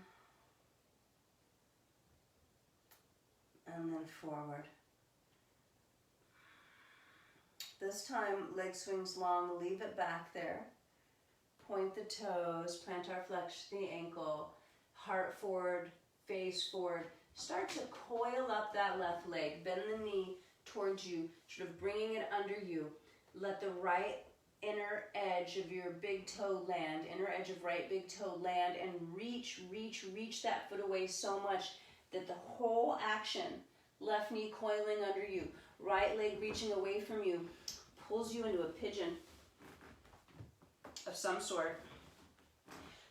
And then forward. This time, leg swings long, leave it back there. Point the toes, plantar flex the ankle, heart forward, face forward. Start to coil up that left leg. Bend the knee towards you, sort of bringing it under you. Let the right inner edge of your big toe land, inner edge of right big toe land, and reach that foot away so much that the whole action, left knee coiling under you, right leg reaching away from you, pulls you into a pigeon of some sort.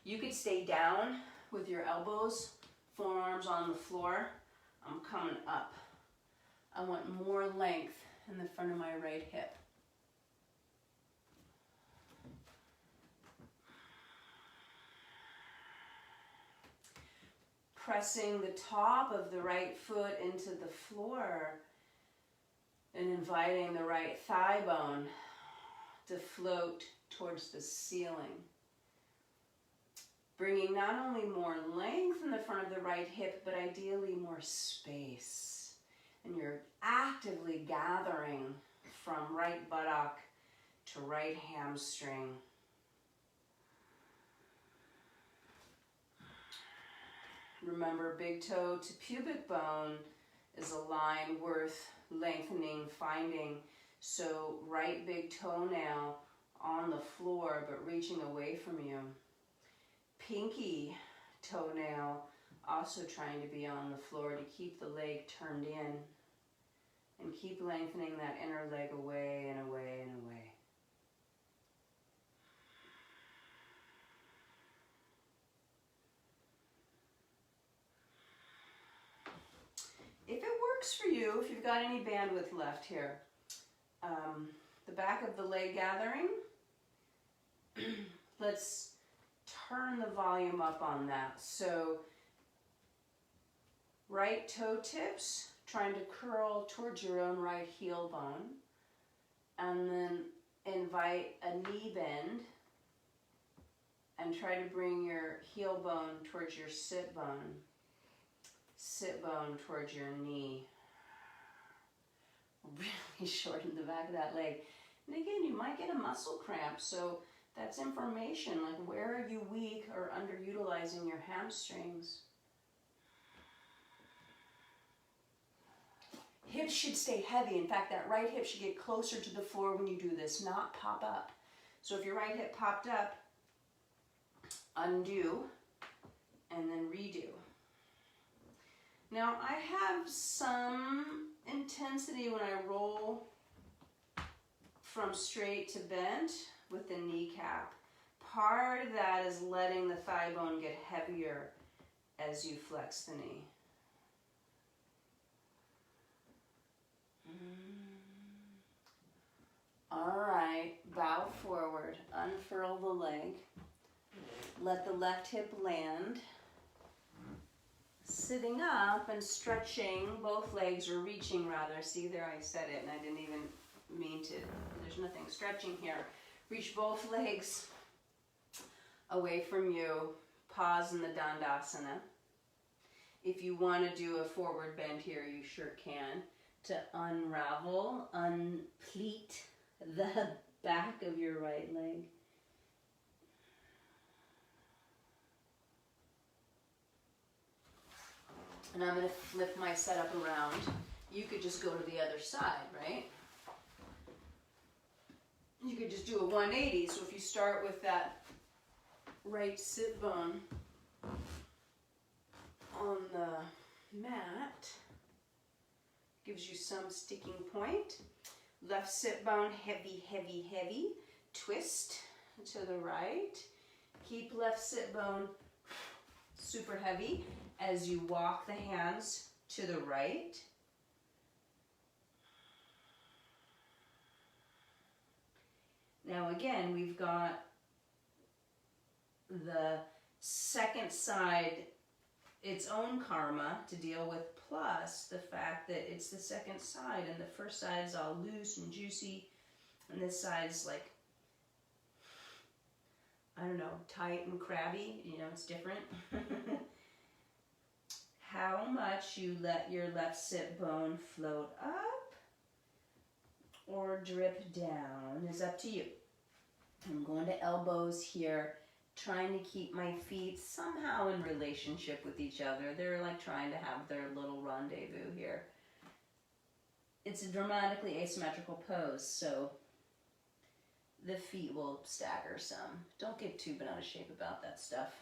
You could stay down with your elbows, forearms on the floor. I'm coming up. I want more length in the front of my right hip. Pressing the top of the right foot into the floor and inviting the right thigh bone to float towards the ceiling. Bringing not only more length in the front of the right hip, but ideally more space. And you're actively gathering from right buttock to right hamstring. Remember, big toe to pubic bone is a line worth lengthening, finding. So right big toenail on the floor, but reaching away from you. Pinky toenail also trying to be on the floor to keep the leg turned in. And keep lengthening that inner leg away and away and away. If it works for you, if you've got any bandwidth left here, the back of the leg gathering, let's turn the volume up on that. So right toe tips, trying to curl towards your own right heel bone, and then invite a knee bend and try to bring your heel bone towards your sit bone towards your knee. Really shorten the back of that leg. And again, you might get a muscle cramp, so that's information, like where are you weak or underutilizing your hamstrings. Hips should stay heavy. In fact, that right hip should get closer to the floor when you do this, not pop up. So if your right hip popped up, undo and then redo. Now I have some intensity when I roll from straight to bent with the kneecap. Part of that is letting the thigh bone get heavier as you flex the knee. All right, bow forward, unfurl the leg. Let the left hip land. Sitting up and stretching both legs, or reaching rather. See there, I said it and I didn't even mean to. There's nothing stretching here. Reach both legs away from you. Pause in the Dandasana. If you want to do a forward bend here, you sure can. To unravel, unpleat the back of your right leg. And I'm going to flip my setup around. You could just go to the other side, right? You could just do a 180. So if you start with that right sit bone on the mat, gives you some sticking point. Left sit bone, heavy, heavy, heavy. Twist to the right. Keep left sit bone super heavy as you walk the hands to the right. Now again, we've got the second side, its own karma to deal with, plus the fact that it's the second side and the first side is all loose and juicy and this side is like, I don't know, tight and crabby, you know, it's different. How much you let your left sit bone float up or drip down is up to you. I'm going to elbows here, trying to keep my feet somehow in relationship with each other. They're like trying to have their little rendezvous here. It's a dramatically asymmetrical pose, so the feet will stagger some. Don't get too bent out of shape about that stuff.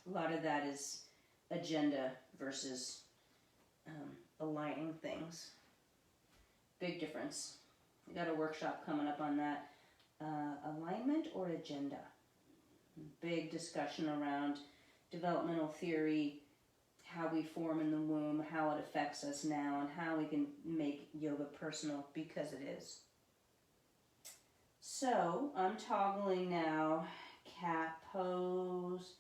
A lot of that is agenda versus aligning things. Big difference. We got a workshop coming up on that. Alignment or agenda. Big discussion around developmental theory, how we form in the womb, how it affects us now, and how we can make yoga personal, because it is. So I'm toggling now cat pose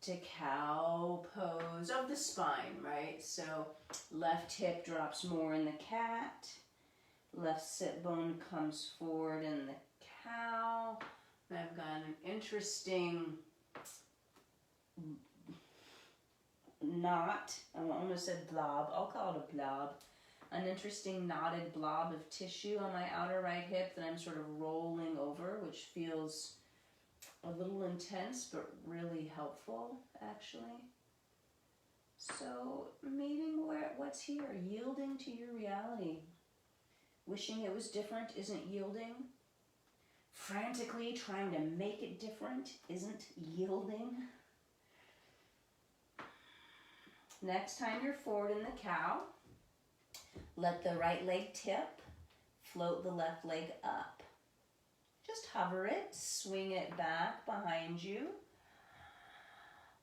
to cow pose of the spine, right? So left hip drops more in the cat, left sit bone comes forward in the cow. And I've got an interesting knot, I almost said blob, I'll call it a blob. An interesting knotted blob of tissue on my outer right hip that I'm sort of rolling over, which feels a little intense, but really helpful, actually. So meeting what's here, yielding to your reality. Wishing it was different isn't yielding. Frantically trying to make it different isn't yielding. Next time you're forward in the cow, let the right leg tip, float the left leg up. Just hover it, swing it back behind you,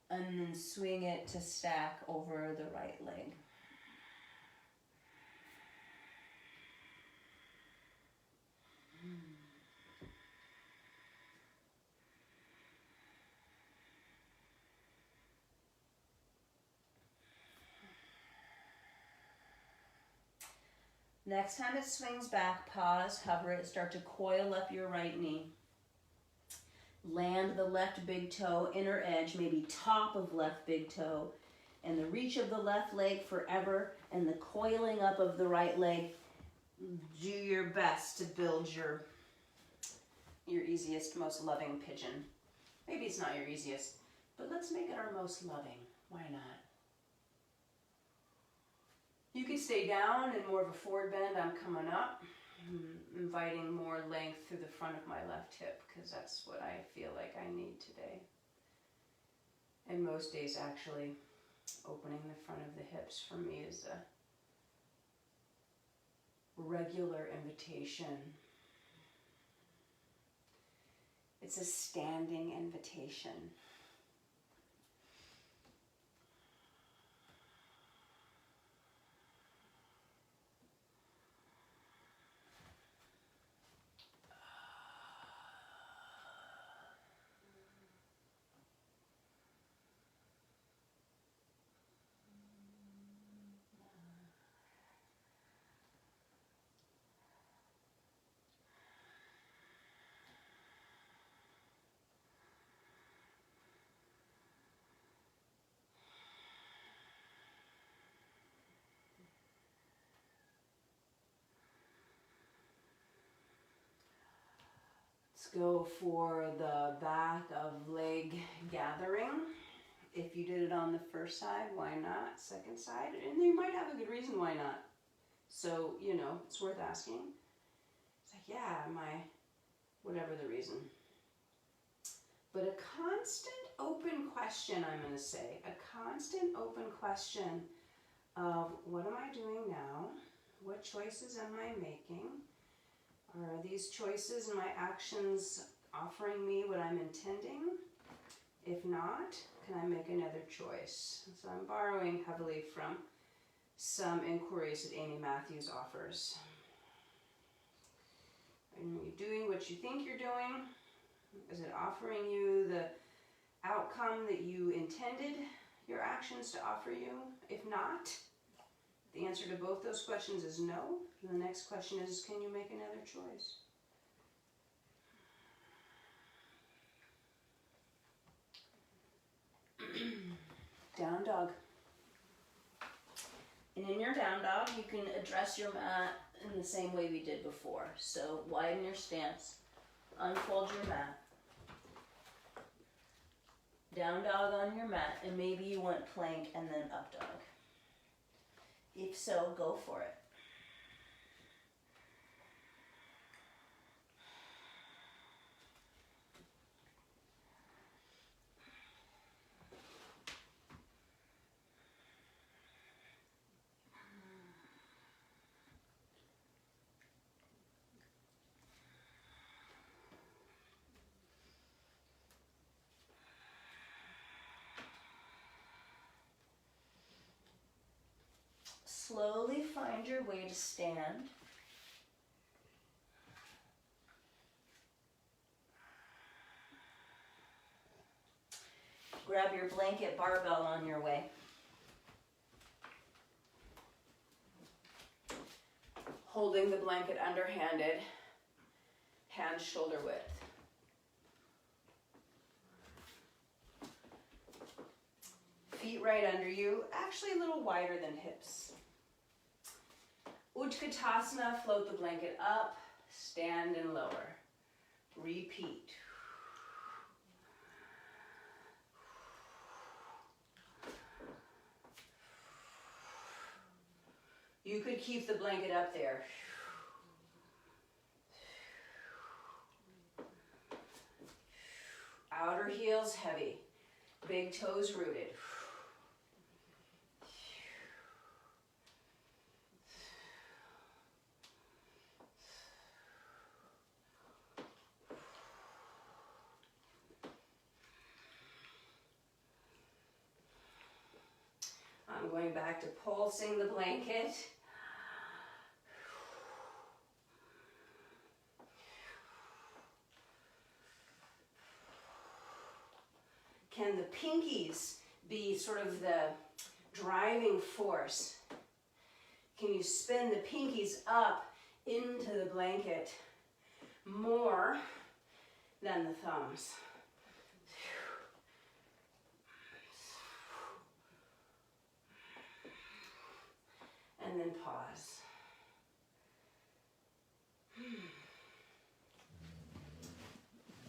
and then swing it to stack over the right leg. Next time it swings back, pause, hover it, start to coil up your right knee. Land the left big toe, inner edge, maybe top of left big toe, and the reach of the left leg forever, and the coiling up of the right leg. Do your best to build your easiest, most loving pigeon. Maybe it's not your easiest, but let's make it our most loving. Why not? You can stay down in more of a forward bend. I'm coming up, inviting more length through the front of my left hip because that's what I feel like I need today. And most days, actually, opening the front of the hips for me is a regular invitation. It's a standing invitation. Let's go for the back of leg gathering. If you did it on the first side, why not? Second side, and you might have a good reason why not. So, it's worth asking. It's like, yeah, whatever the reason. But a constant open question, I'm going to say. A constant open question of what am I doing now? What choices am I making? Are these choices and my actions offering me what I'm intending? If not, can I make another choice? So I'm borrowing heavily from some inquiries that Amy Matthews offers. Are you doing what you think you're doing? Is it offering you the outcome that you intended your actions to offer you? If not, the answer to both those questions is no. And the next question is, can you make another choice? Down dog. And in your down dog, you can address your mat in the same way we did before. So widen your stance, unfold your mat. Down dog on your mat, and maybe you want plank and then up dog. If so, go for it. Slowly find your way to stand. Grab your blanket barbell on your way. Holding the blanket underhanded, hands shoulder width. Feet right under you, actually a little wider than hips. Utkatasana, float the blanket up, stand and lower. Repeat. You could keep the blanket up there. Outer heels heavy, big toes rooted. I'm going back to pulsing the blanket. Can the pinkies be sort of the driving force? Can you spin the pinkies up into the blanket more than the thumbs? And then pause.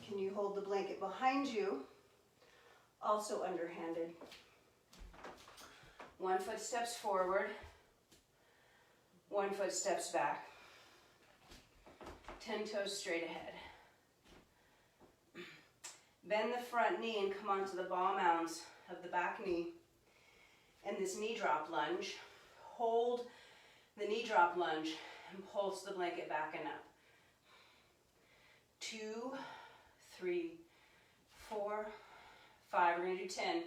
Can you hold the blanket behind you? Also underhanded. 1 foot steps forward, 1 foot steps back. 10 toes straight ahead. Bend the front knee and come onto the ball mounds of the back knee. And this knee drop lunge. Hold the knee drop lunge and pulse the blanket back and up. 2, 3, 4, 5. We're going to do 10. 1, 2, 3,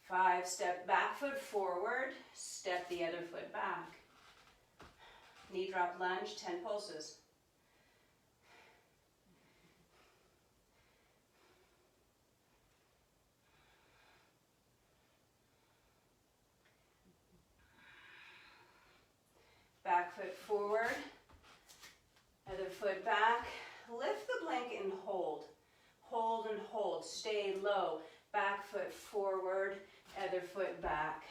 4, 5. Step back foot forward. Step the other foot back. Knee drop lunge, 10 pulses. Back foot forward, other foot back. Lift the blanket and hold. Hold and hold. Stay low. Back foot forward, other foot back.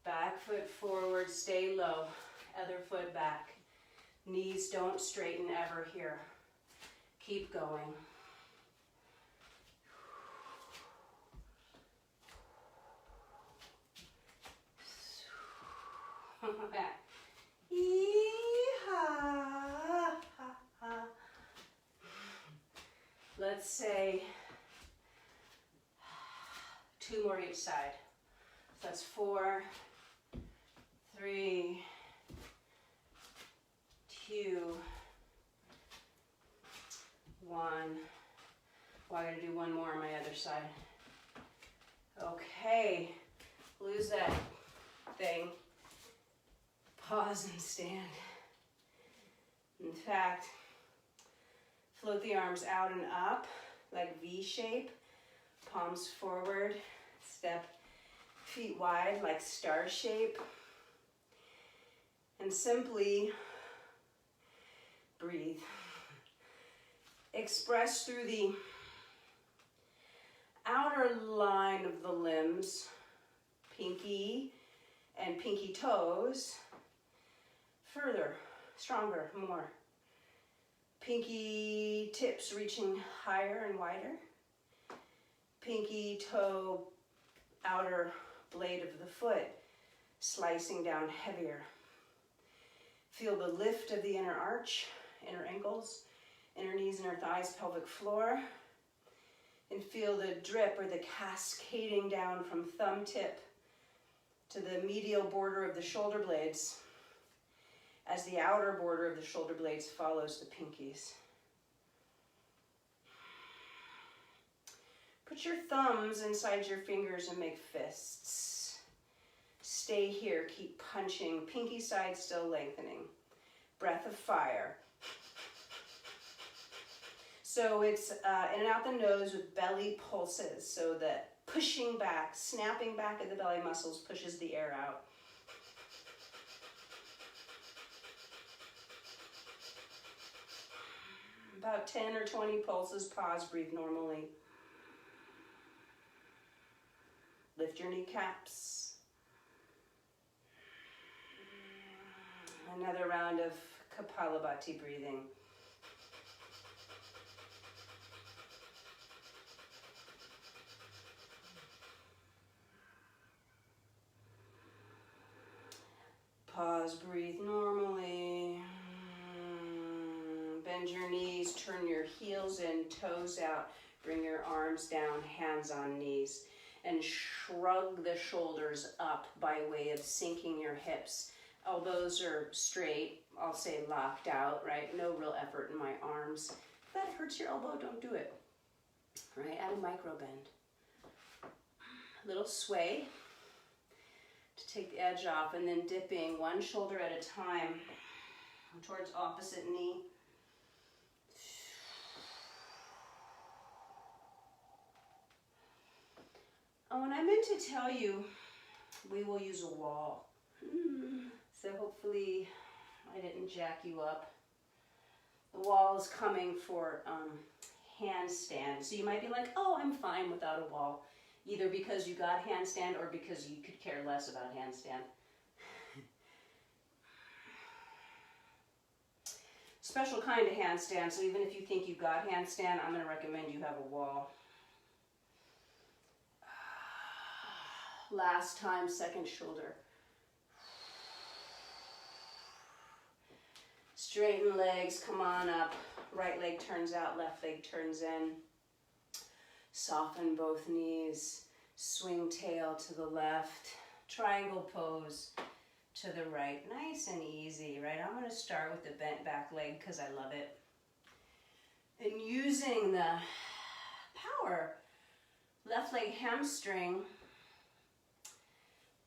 Back foot forward, stay low. Other foot back. Knees don't straighten ever here. Keep going. Let's say 2 more each side. So that's 4, 3, 2, 1. Well, I'm going to do 1 more on my other side. Okay, lose that thing. Pause and stand. In fact, float the arms out and up like V shape. Palms forward. Step feet wide like star shape. And simply breathe. Express through the outer line of the limbs, pinky and pinky toes. Further, stronger, more. Pinky tips reaching higher and wider. Pinky toe, outer blade of the foot, slicing down heavier. Feel the lift of the inner arch, inner ankles, inner knees, inner thighs, pelvic floor. And feel the drip or the cascading down from thumb tip to the medial border of the shoulder blades as the outer border of the shoulder blades follows the pinkies. Put your thumbs inside your fingers and make fists. Stay here, keep punching, pinky side still lengthening. Breath of fire. So it's in and out the nose with belly pulses, so that pushing back, snapping back at the belly muscles pushes the air out. About 10 or 20 pulses, pause, breathe normally. Lift your kneecaps. Another round of Kapalabhati breathing. pause, breathe normally. Bend your knees, turn your heels in, toes out. Bring your arms down, hands on knees. And shrug the shoulders up by way of sinking your hips. Elbows are straight, I'll say locked out, right? No real effort in my arms. If that hurts your elbow, don't do it. Right, add a micro bend. A little sway to take the edge off, and then dipping one shoulder at a time towards opposite knee. Oh, and I meant to tell you, we will use a wall. So hopefully I didn't jack you up. The wall is coming for handstand. So you might be like, oh, I'm fine without a wall. Either because you got handstand or because you could care less about handstand. Special kind of handstand, so even if you think you got handstand, I'm going to recommend you have a wall. Last time, second shoulder. Straighten legs, come on up. Right leg turns out, left leg turns in. Soften both knees. Swing tail to the left. Triangle pose to the right. Nice and easy, right? I'm going to start with the bent back leg because I love it. And using the power, left leg hamstring,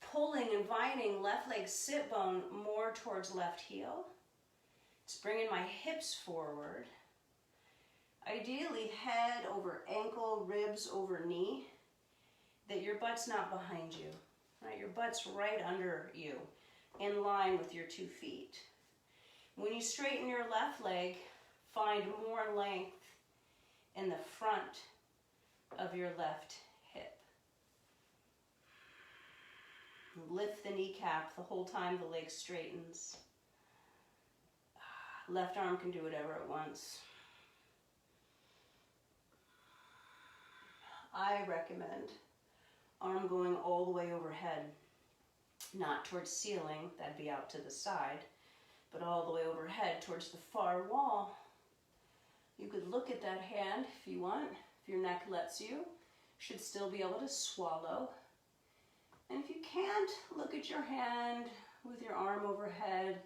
pulling, inviting left leg sit bone more towards left heel. It's bringing my hips forward. Ideally, head over ankle, ribs over knee, that your butt's not behind you, right? Your butt's right under you, in line with your 2 feet. When you straighten your left leg, find more length in the front of your left hip. Lift the kneecap the whole time the leg straightens. Left arm can do whatever it wants. I recommend arm going all the way overhead, not towards ceiling, that'd be out to the side, but all the way overhead towards the far wall. You could look at that hand if you want, if your neck lets you. Should still be able to swallow. And if you can't, look at your hand with your arm overhead.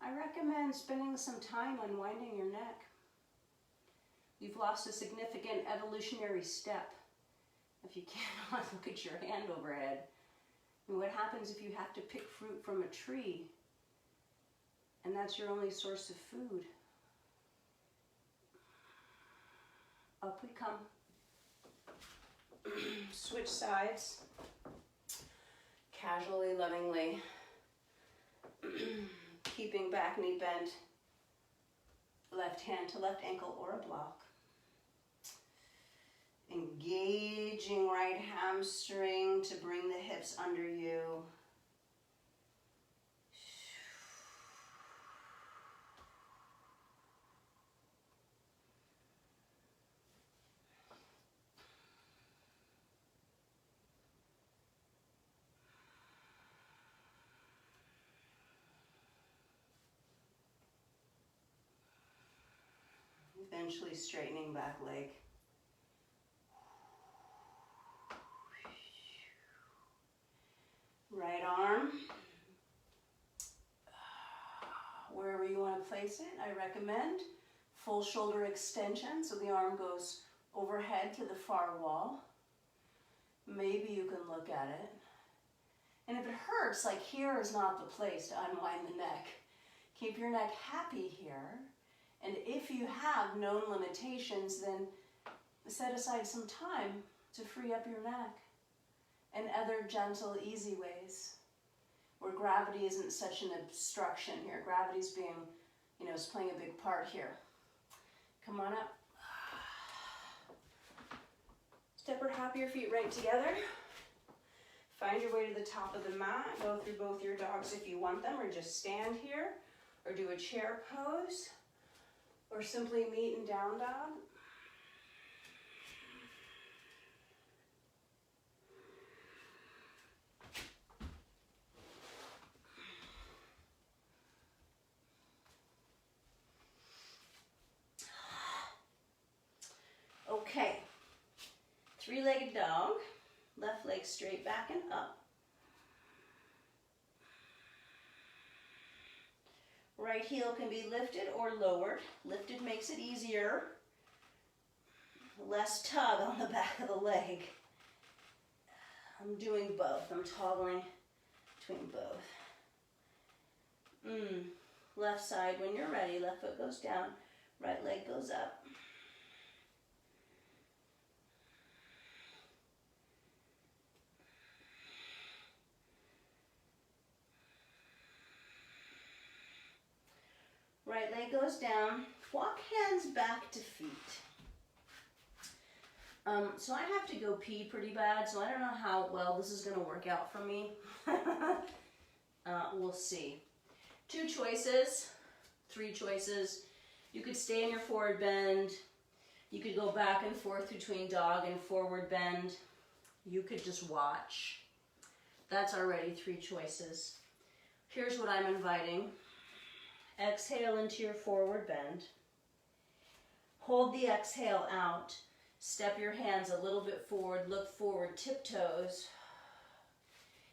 I recommend spending some time unwinding your neck. You've lost a significant evolutionary step if you cannot look at your hand overhead. And what happens if you have to pick fruit from a tree and that's your only source of food? Up we come. Switch sides. Casually, lovingly. Keeping back knee bent. Left hand to left ankle or a block. Engaging right hamstring to bring the hips under you. Eventually straightening back leg. Right arm, wherever you want to place it, I recommend full shoulder extension, so the arm goes overhead to the far wall. Maybe you can look at it. And if it hurts, like here is not the place to unwind the neck. Keep your neck happy here. And if you have known limitations, then set aside some time to free up your neck. And other gentle, easy ways where gravity isn't such an obstruction here. Gravity's being, is playing a big part here. Come on up. Step or hop your feet right together. Find your way to the top of the mat. Go through both your dogs if you want them, or just stand here, or do a chair pose, or simply meet in down dog. dog. Left leg straight back and up. Right heel can be lifted or lowered. Lifted makes it easier. Less tug on the back of the leg. I'm doing both. I'm toggling between both. Left side when you're ready. Left foot goes down. Right leg goes up. Right leg goes down. Walk hands back to feet. So I have to go pee pretty bad, so I don't know how well this is going to work out for me. We'll see. 2 choices, 3 choices. You could stay in your forward bend. You could go back and forth between dog and forward bend. You could just watch. That's already 3 choices. Here's what I'm inviting. Exhale into your forward bend. Hold the exhale out. Step your hands a little bit forward, look forward, tiptoes,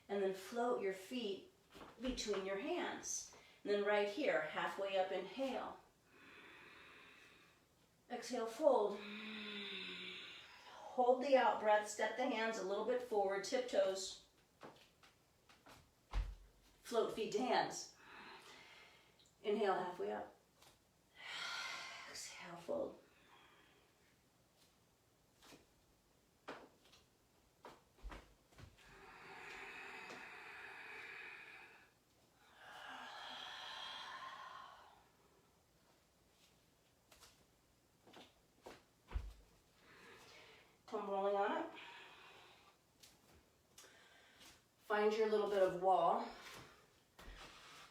and then float your feet between your hands. And then right here, halfway up, inhale. Exhale, fold. Hold the out breath, step the hands a little bit forward, tiptoes, float feet to hands. Inhale, halfway up. Exhale, fold. Come rolling on it. Find your little bit of wall.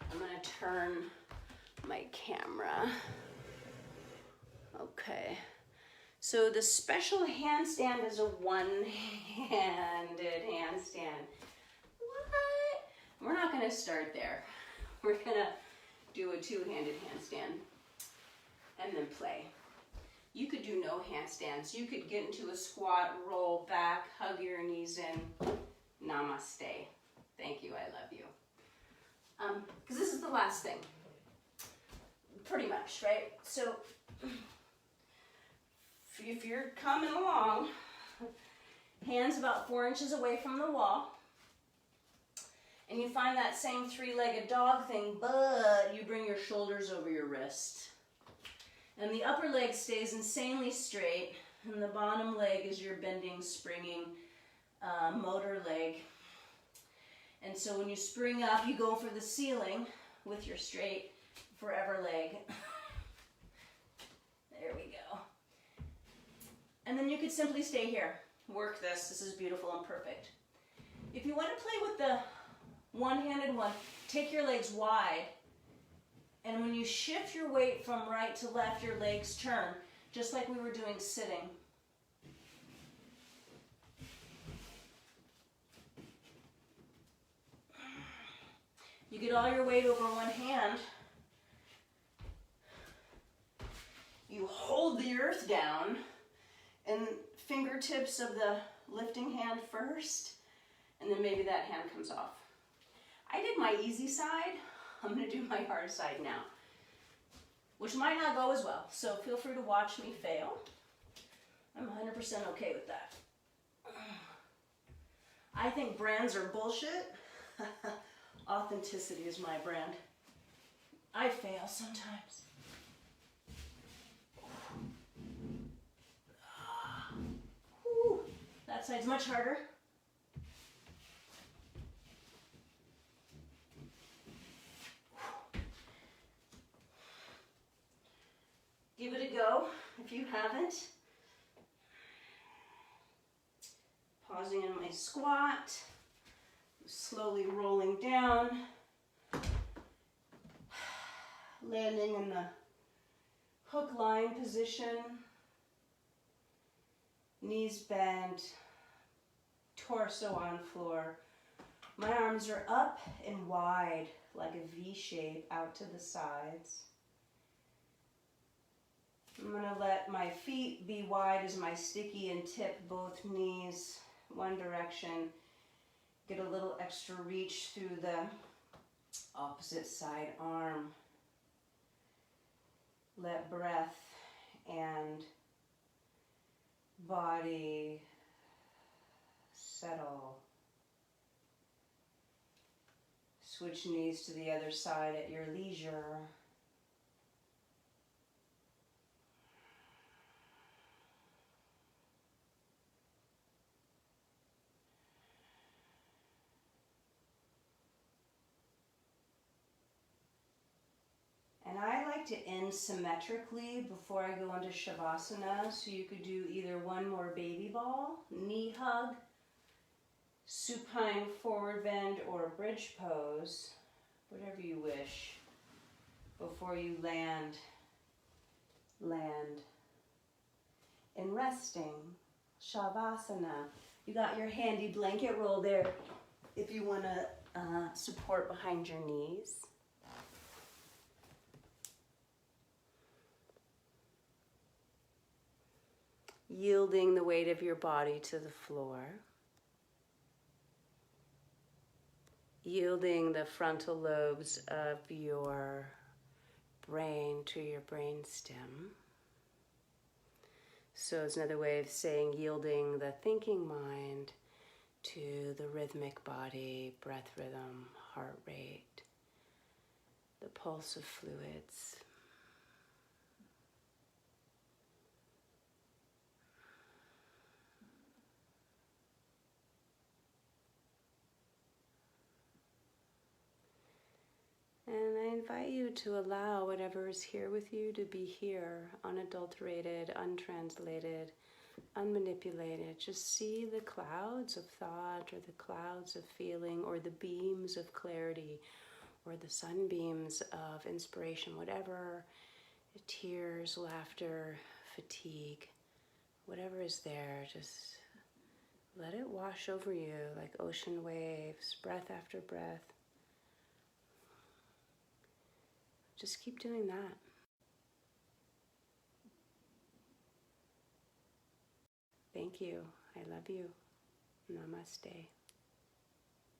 I'm going to turn my camera. Okay. So the special handstand is a one-handed handstand. What? We're not going to start there. We're going to do a two-handed handstand and then play. You could do no handstands. You could get into a squat, roll back, hug your knees in. Namaste. Thank you, I love you. Because this is the last thing. Pretty much, right? So, if you're coming along, hands about 4 inches away from the wall, and you find that same 3-legged dog thing, but you bring your shoulders over your wrist. And the upper leg stays insanely straight, and the bottom leg is your bending, springing motor leg. And so when you spring up, you go for the ceiling with your straight, forever leg. There we go. And then you could simply stay here. Work this. This is beautiful and perfect. If you want to play with the one-handed one, take your legs wide. And when you shift your weight from right to left, your legs turn, just like we were doing sitting. You get all your weight over one hand. You hold the earth down and fingertips of the lifting hand first, and then maybe that hand comes off. I did my easy side. I'm going to do my hard side now, which might not go as well. So feel free to watch me fail. I'm 100% okay with that. I think brands are bullshit. Authenticity is my brand. I fail sometimes. Whew. That side's much harder. Give it a go if you haven't. Pausing in my squat, slowly rolling down, landing in the hook line position, knees bent, torso on floor. My arms are up and wide like a V shape out to the sides. I'm going to let my feet be wide as my sticky and tip both knees one direction. Get a little extra reach through the opposite side arm. Let breath and body settle. Switch knees to the other side at your leisure. And I like to end symmetrically before I go into Shavasana, so you could do either one more baby ball, knee hug, supine forward bend, or bridge pose, whatever you wish, before you land in resting, Shavasana. You got your handy blanket roll there if you want to support behind your knees. Yielding the weight of your body to the floor. Yielding the frontal lobes of your brain to your brain stem. So it's another way of saying yielding the thinking mind to the rhythmic body, breath rhythm, heart rate, the pulse of fluids. And I invite you to allow whatever is here with you to be here, unadulterated, untranslated, unmanipulated. Just see the clouds of thought or the clouds of feeling or the beams of clarity or the sunbeams of inspiration, whatever, tears, laughter, fatigue, whatever is there, just let it wash over you like ocean waves, breath after breath. Just keep doing that. Thank you. I love you. Namaste.